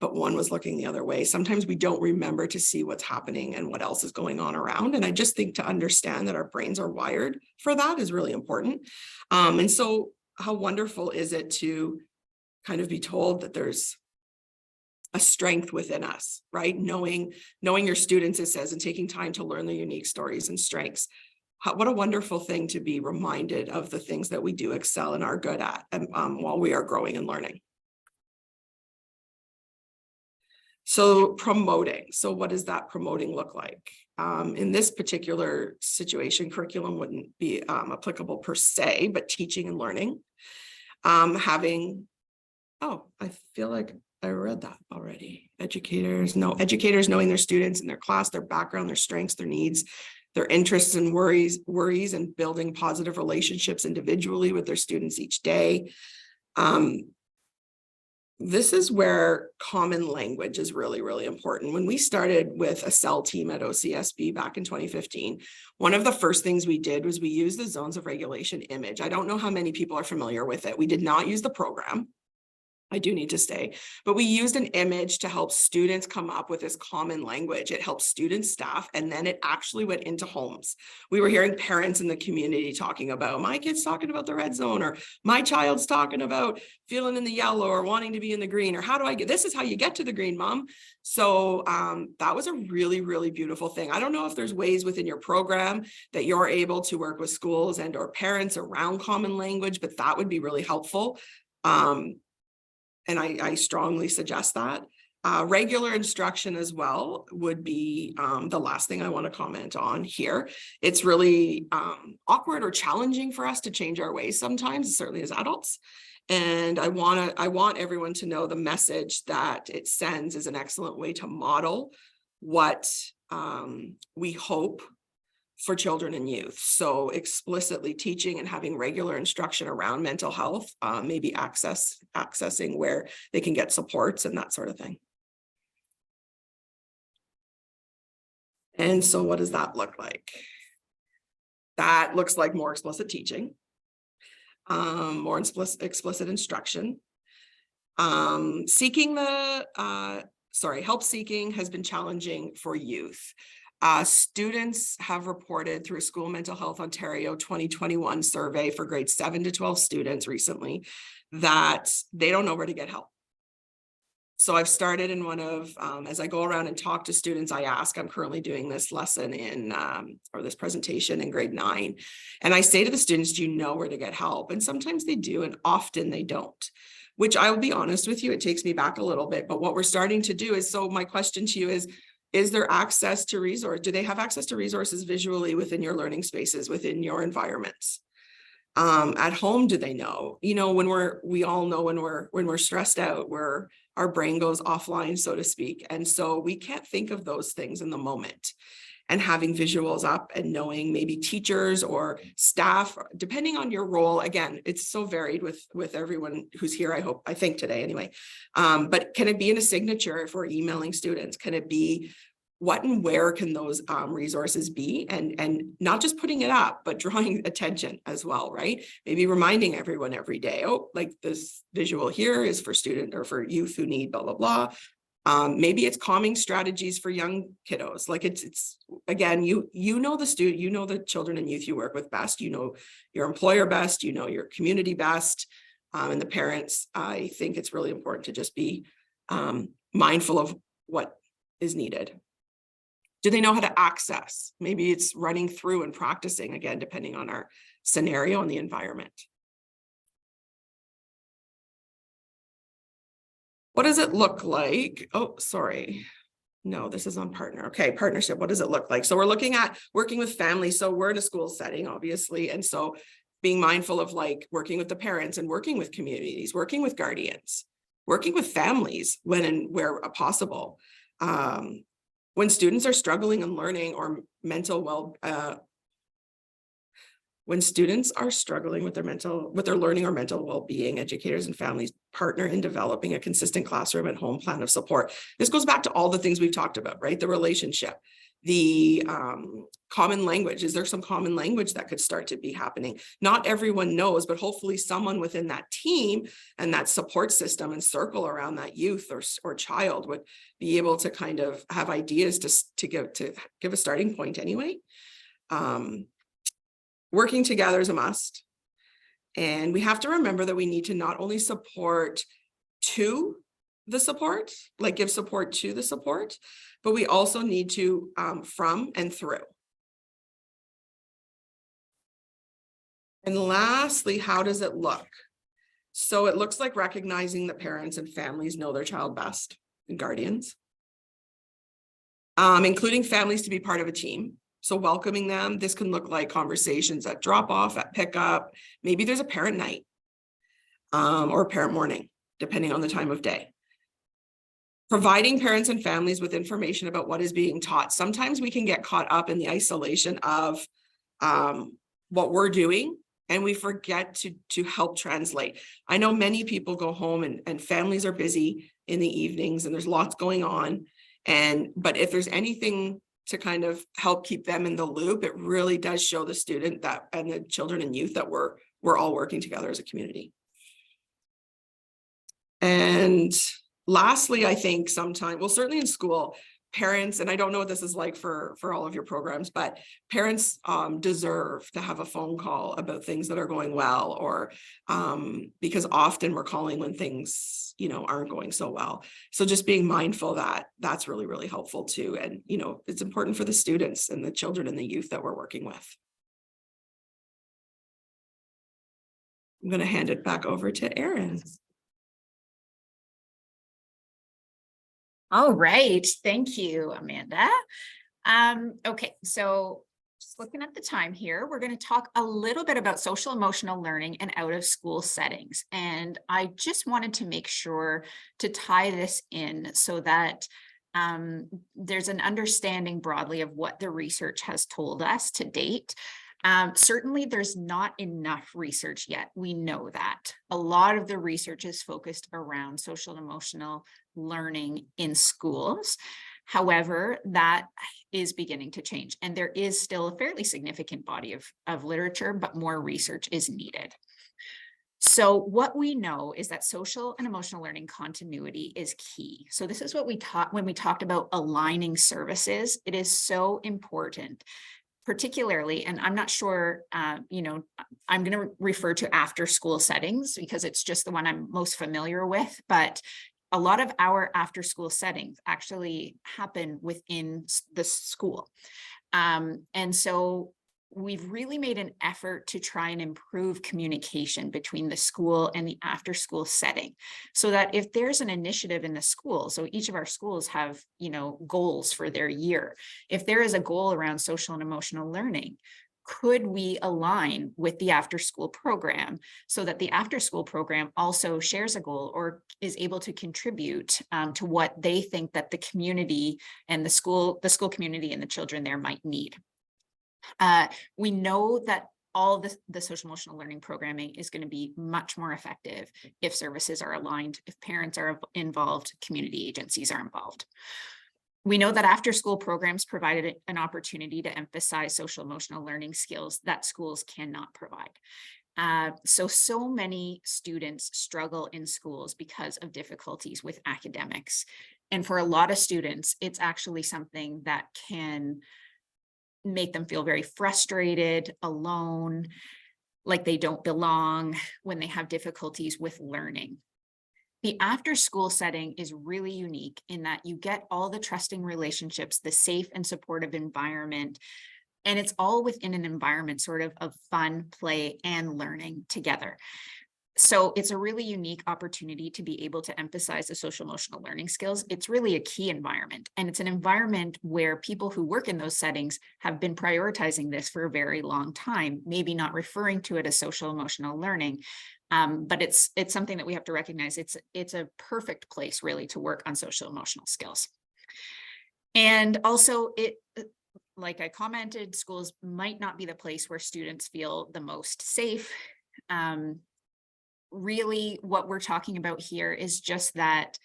but one was looking the other way. Sometimes we don't remember to see what's happening and what else is going on around. And I just think to understand that our brains are wired for that is really important. And so how wonderful is it to kind of be told that there's a strength within us, right? Knowing your students, it says, and taking time to learn their unique stories and strengths. What a wonderful thing to be reminded of the things that we do excel and are good at, and while we are growing and learning. So promoting. So what does that promoting look like? In this particular situation, curriculum wouldn't be applicable per se, but teaching and learning. I feel like I read that already. Educators knowing their students and their class, their background, their strengths, their needs, their interests and worries, and building positive relationships individually with their students each day. This is where common language is really, really important. When we started with a cell team at OCSB back in 2015, one of the first things we did was we used the zones of regulation image. I don't know how many people are familiar with it. We did not use the program. I do need to stay, but we used an image to help students come up with this common language. It helped students, staff, and then it actually went into homes. We were hearing parents in the community talking about, my kid's talking about the red zone, or my child's talking about feeling in the yellow or wanting to be in the green, or how do I get, this is how you get to the green, mom. So that was a really, really beautiful thing. I don't know if there's ways within your program that you're able to work with schools and or parents around common language, but that would be really helpful. And I strongly suggest that. Regular instruction as well would be the last thing I want to comment on here. It's really awkward or challenging for us to change our ways sometimes, certainly as adults. And I want everyone to know the message that it sends is an excellent way to model what we hope for children and youth. So explicitly teaching and having regular instruction around mental health, maybe accessing where they can get supports and that sort of thing. And so what does that look like? That looks like more explicit teaching, more explicit instruction. Help seeking has been challenging for youth. Students have reported through a School Mental Health Ontario 2021 survey for grades 7 to 12 students recently that they don't know where to get help. So I've started in one of, as I go around and talk to students, I ask, I'm currently doing this lesson in, or this presentation in grade 9. And I say to the students, do you know where to get help? And sometimes they do, and often they don't, which I will be honest with you, it takes me back a little bit. But what we're starting to do is, so my question to you is there access to resources? Do they have access to resources visually within your learning spaces, within your environments? At home, do they know? You know, we all know when we're stressed out, our brain goes offline, so to speak. And so we can't think of those things in the moment. And having visuals up and knowing maybe teachers or staff, depending on your role, again, it's so varied with everyone who's here, I think today anyway. But can it be in a signature if we're emailing students? Can it be what and where can those resources be? And not just putting it up, but drawing attention as well, right? Maybe reminding everyone every day, oh, like this visual here is for student or for youth who need blah, blah, blah. Maybe it's calming strategies for young kiddos. Like it's again, you know the student, you know the children and youth you work with best, you know your employer best, you know your community best, and the parents. I think it's really important to just be mindful of what is needed. Do they know how to access? Maybe it's running through and practicing, again, depending on our scenario and the environment. What does it look like? Oh, sorry. No, this is on partner. Okay, partnership. What does it look like? So we're looking at working with families. So we're in a school setting, obviously. And so being mindful of like working with the parents and working with communities, working with guardians, working with families when and where possible. When students are struggling in learning or when students are struggling with their learning or mental well-being, educators and families partner in developing a consistent classroom and home plan of support. This goes back to all the things we've talked about, right? The relationship, the common language. Is there some common language that could start to be happening? Not everyone knows, but hopefully someone within that team and that support system and circle around that youth or child would be able to kind of have ideas to give a starting point anyway. Working together is a must. And we have to remember that we need to not only support to the support, like give support to the support, but we also need to from and through. And lastly, how does it look? So it looks like recognizing that parents and families know their child best, and guardians. Including families to be part of a team. So welcoming them, this can look like conversations at drop off, at pickup. Maybe there's a parent night or a parent morning, depending on the time of day. Providing parents and families with information about what is being taught. Sometimes we can get caught up in the isolation of what we're doing and we forget to help translate. I know many people go home and families are busy in the evenings and there's lots going on. But if there's anything to kind of help keep them in the loop, it really does show the student that and the children and youth that we're all working together as a community. And lastly, I think sometimes, well, certainly in school, parents, and I don't know what this is like for all of your programs, but parents deserve to have a phone call about things that are going well, or because often we're calling when things, aren't going so well. So just being mindful that that's really, really helpful too. And, it's important for the students and the children and the youth that we're working with. I'm going to hand it back over to Erin. All right, thank you, Amanda. Okay, so just looking at the time here, we're going to talk a little bit about social emotional learning and out of school settings. And I just wanted to make sure to tie this in so that there's an understanding broadly of what the research has told us to date. Certainly, there's not enough research yet. We know that. A lot of the research is focused around social and emotional learning in schools. However, that is beginning to change, and there is still a fairly significant body of literature, but more research is needed. So what we know is that social and emotional learning continuity is key. So this is what we taught when we talked about aligning services. It is so important, particularly, and I'm not sure, I'm going to refer to after school settings because it's just the one I'm most familiar with, but a lot of our after school settings actually happen within the school. And so we've really made an effort to try and improve communication between the school and the after school setting, so that if there's an initiative in the school, so each of our schools have, goals for their year. If there is a goal around social and emotional learning, could we align with the after school program so that the after school program also shares a goal or is able to contribute to what they think that the community and the school community and the children there might need? We know that all the social emotional learning programming is going to be much more effective if services are aligned, if parents are involved, community agencies are involved. We know that after school programs provided an opportunity to emphasize social emotional learning skills that schools cannot provide. So many students struggle in schools because of difficulties with academics. And for a lot of students, it's actually something that can make them feel very frustrated, alone, like they don't belong when they have difficulties with learning. The after school setting is really unique in that you get all the trusting relationships, the safe and supportive environment, and it's all within an environment sort of fun, play, and learning together. So it's a really unique opportunity to be able to emphasize the social emotional learning skills. It's really a key environment, and it's an environment where people who work in those settings have been prioritizing this for a very long time, maybe not referring to it as social emotional learning, but it's something that we have to recognize. It's a perfect place really to work on social emotional skills. And also like I commented, schools might not be the place where students feel the most safe. Really, what we're talking about here is just that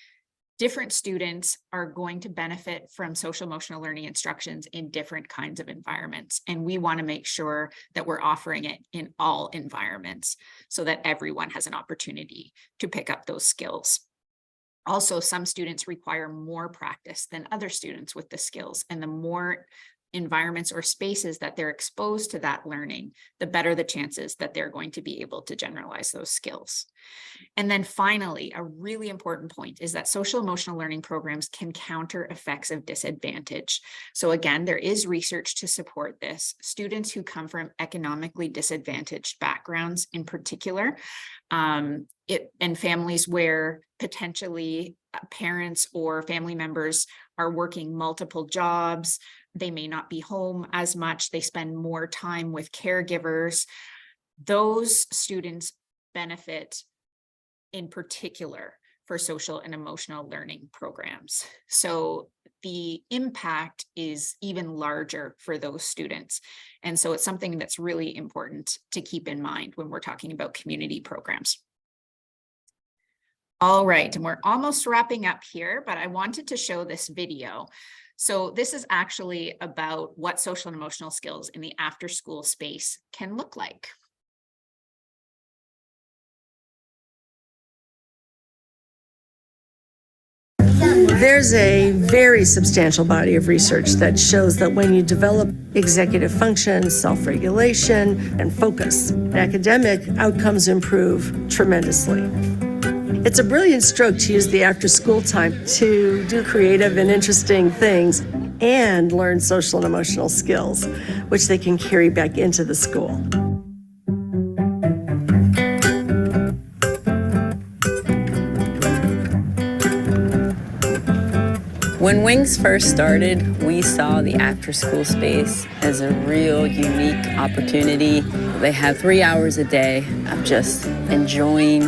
different students are going to benefit from social emotional learning instructions in different kinds of environments. And we want to make sure that we're offering it in all environments so that everyone has an opportunity to pick up those skills. Also, some students require more practice than other students with the skills, and the more environments or spaces that they're exposed to that learning, the better the chances that they're going to be able to generalize those skills. And then finally, a really important point is that social emotional learning programs can counter effects of disadvantage. So again, there is research to support this. Students who come from economically disadvantaged backgrounds in particular, and families where potentially parents or family members are working multiple jobs, they may not be home as much, they spend more time with caregivers. Those students benefit in particular for social and emotional learning programs. So the impact is even larger for those students. And so it's something that's really important to keep in mind when we're talking about community programs. All right, and we're almost wrapping up here, but I wanted to show this video. So this is actually about what social and emotional skills in the after school space can look like. There's a very substantial body of research that shows that when you develop executive function, self-regulation, and focus, academic outcomes improve tremendously. It's a brilliant stroke to use the after-school time to do creative and interesting things and learn social and emotional skills, which they can carry back into the school. When Wings first started, we saw the after-school space as a real unique opportunity. They have 3 hours a day of just enjoying,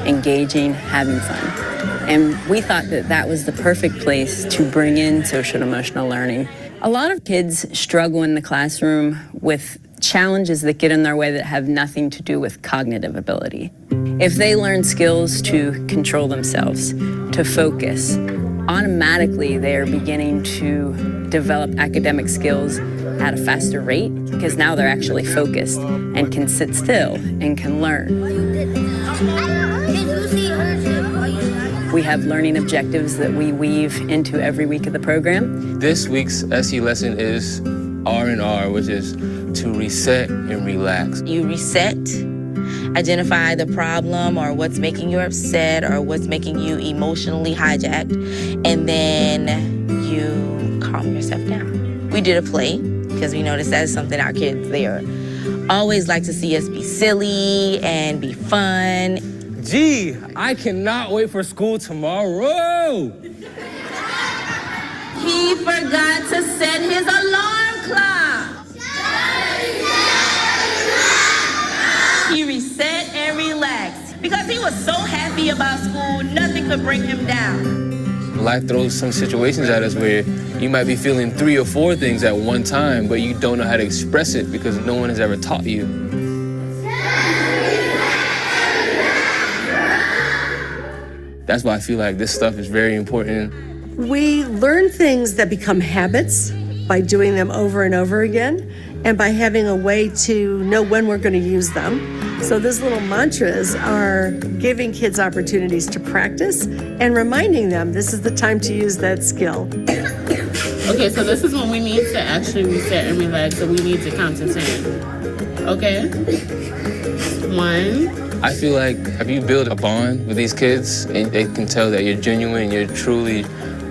engaging, having fun. And we thought that that was the perfect place to bring in social and emotional learning. A lot of kids struggle in the classroom with challenges that get in their way that have nothing to do with cognitive ability. If they learn skills to control themselves, to focus, automatically they are beginning to develop academic skills at a faster rate because now they're actually focused and can sit still and can learn. We have learning objectives that we weave into every week of the program. This week's SE lesson is R&R, which is to reset and relax. You reset, identify the problem or what's making you upset or what's making you emotionally hijacked, and then you calm yourself down. We did a play because we noticed that's something our kids, they always like to see us be silly and be fun. Gee, I cannot wait for school tomorrow. He forgot to set his alarm clock. He reset and relaxed because he was so happy about school, nothing could bring him down. Life throws some situations at us where you might be feeling 3 or 4 things at one time, but you don't know how to express it because no one has ever taught you. That's why I feel like this stuff is very important. We learn things that become habits by doing them over and over again and by having a way to know when we're going to use them. So these little mantras are giving kids opportunities to practice and reminding them this is the time to use that skill. Okay, so this is when we need to actually reset and relax, so we need to count to 10. Okay? 1. I feel like if you build a bond with these kids and they can tell that you're genuine and you're truly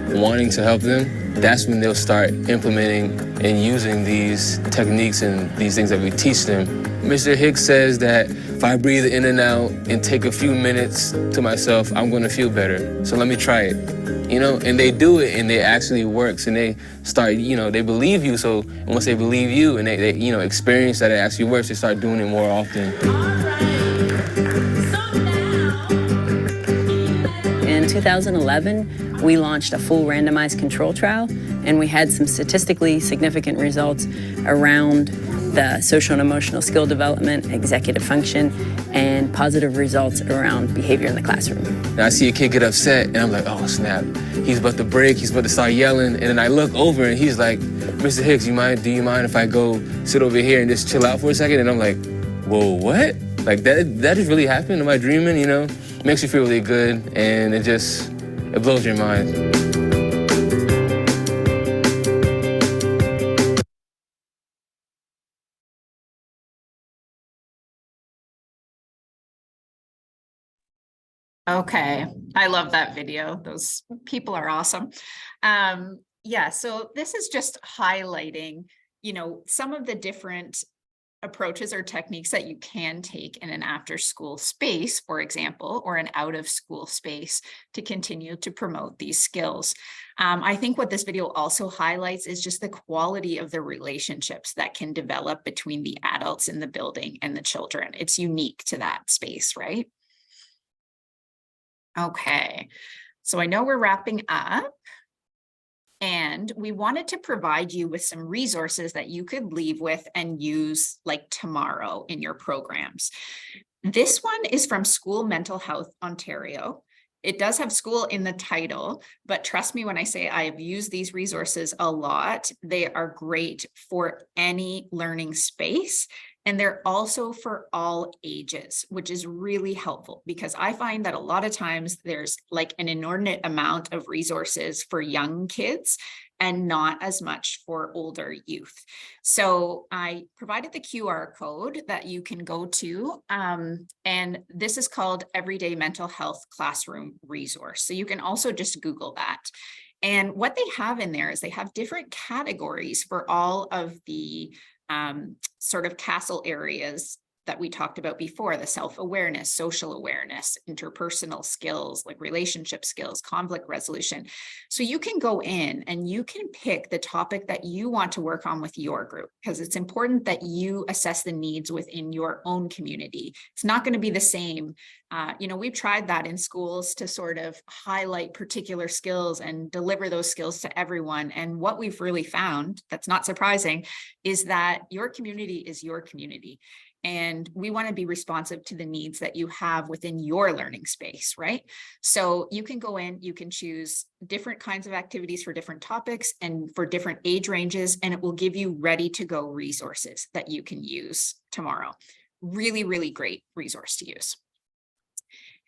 wanting to help them, that's when they'll start implementing and using these techniques and these things that we teach them. Mr. Hicks says that if I breathe in and out and take a few minutes to myself, I'm gonna feel better. So let me try it, you know? And they do it and it actually works and they start, you know, they believe you. So once they believe you and they you know, experience that it actually works, they start doing it more often. In 2011, we launched a full randomized control trial, and we had some statistically significant results around the social and emotional skill development, executive function, and positive results around behavior in the classroom. And I see a kid get upset, and I'm like, oh, snap. He's about to break, he's about to start yelling, and then I look over, and he's like, Mr. Hicks, do you mind if I go sit over here and just chill out for a second? And I'm like, whoa, what? Like, that just really happened? Am I dreaming, you know? It makes you feel really good, and it blows your mind. Okay, I love that video. Those people are awesome. Yeah, so this is just highlighting, you know, some of the different approaches or techniques that you can take in an after-school space, for example, or an out-of-school space to continue to promote these skills. I think what this video also highlights is just the quality of the relationships that can develop between the adults in the building and the children. It's unique to that space, right? Okay, so I know we're wrapping up. And we wanted to provide you with some resources that you could leave with and use like tomorrow in your programs. This one is from School Mental Health Ontario. It does have school in the title, but trust me when I say I have used these resources a lot. They are great for any learning space. And they're also for all ages, which is really helpful because I find that a lot of times there's like an inordinate amount of resources for young kids and not as much for older youth. So I provided the QR code that you can go to, and this is called Everyday Mental Health Classroom Resource. So you can also just Google that. And what they have in there is they have different categories for all of the sort of castle areas that we talked about before, the self-awareness, social awareness, interpersonal skills, like relationship skills, conflict resolution. So you can go in and you can pick the topic that you want to work on with your group, because it's important that you assess the needs within your own community. It's not going to be the same. We've tried that in schools to sort of highlight particular skills and deliver those skills to everyone. And what we've really found, that's not surprising, is that your community is your community. And we want to be responsive to the needs that you have within your learning space, right? So you can go in, you can choose different kinds of activities for different topics and for different age ranges, and it will give you ready to go resources that you can use tomorrow. Really, really great resource to use.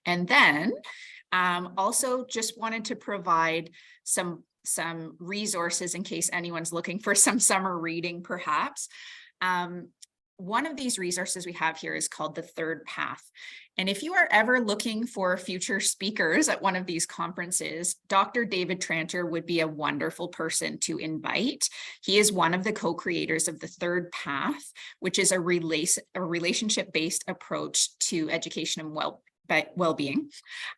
And then also just wanted to provide some resources in case anyone's looking for some summer reading, perhaps. One of these resources we have here is called The Third Path. And if you are ever looking for future speakers at one of these conferences, Dr. David Tranter would be a wonderful person to invite. He is one of the co-creators of The Third Path, which is a relationship-based approach to education and well-being.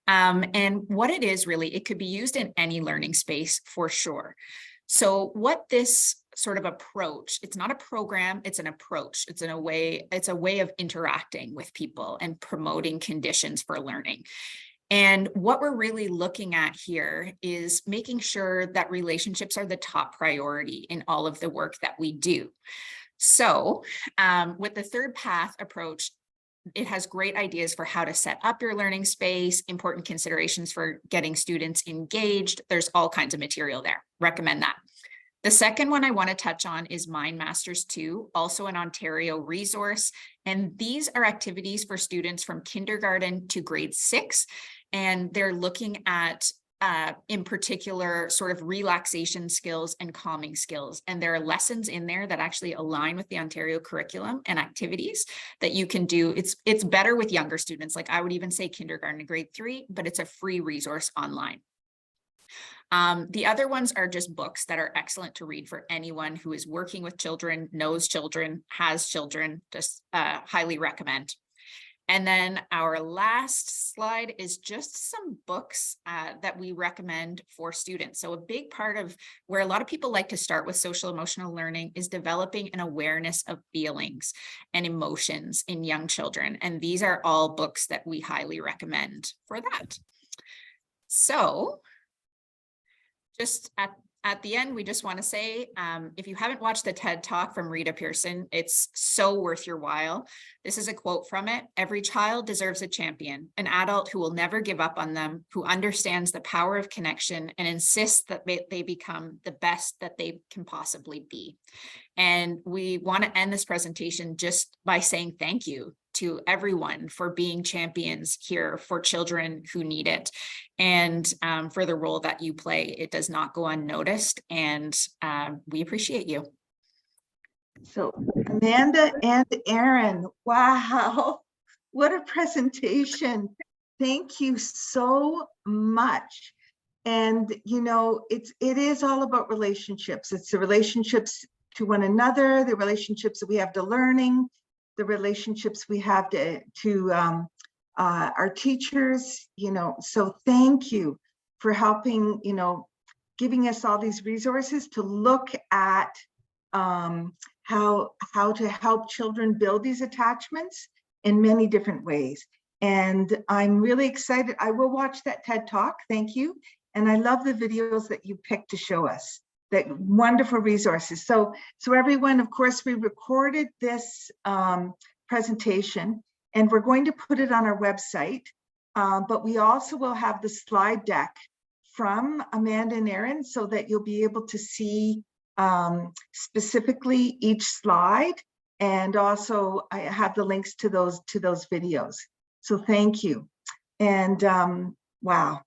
And what it is really, it could be used in any learning space for sure. So what this sort of approach, it's not a program, it's an approach. It's a way of interacting with people and promoting conditions for learning. And what we're really looking at here is making sure that relationships are the top priority in all of the work that we do. So with the Third Path approach, it has great ideas for how to set up your learning space, important considerations for getting students engaged. There's all kinds of material there. Recommend that. The second one I want to touch on is Mind Masters 2, also an Ontario resource. And these are activities for students from kindergarten to grade 6. And they're looking at, in particular, sort of relaxation skills and calming skills. And there are lessons in there that actually align with the Ontario curriculum and activities that you can do. It's better with younger students. Like I would even say kindergarten to grade 3, but it's a free resource online. The other ones are just books that are excellent to read for anyone who is working with children, knows children, has children, just highly recommend. And then our last slide is just some books that we recommend for students. So a big part of where a lot of people like to start with social emotional learning is developing an awareness of feelings and emotions in young children. And these are all books that we highly recommend for that. So just at the end, we just want to say, if you haven't watched the TED Talk from Rita Pearson, it's so worth your while. This is a quote from it. "Every child deserves a champion, an adult who will never give up on them, who understands the power of connection and insists that they become the best that they can possibly be." And we want to end this presentation just by saying thank you to everyone for being champions here for children who need it, and for the role that you play. It does not go unnoticed, and we appreciate you. So Amanda and Aaron, wow, what a presentation. Thank you so much. And it is all about relationships. It's the relationships to one another, the relationships that we have to learning, the relationships we have to our teachers, so thank you for helping, giving us all these resources to look at how to help children build these attachments in many different ways. And I'm really excited. I will watch that TED Talk. Thank you. And I love the videos that you picked to show us. That wonderful resources. So everyone, of course, we recorded this presentation and we're going to put it on our website, but we also will have the slide deck from Amanda and Aaron so that you'll be able to see specifically each slide And also I have the links to those videos. So thank you. And wow,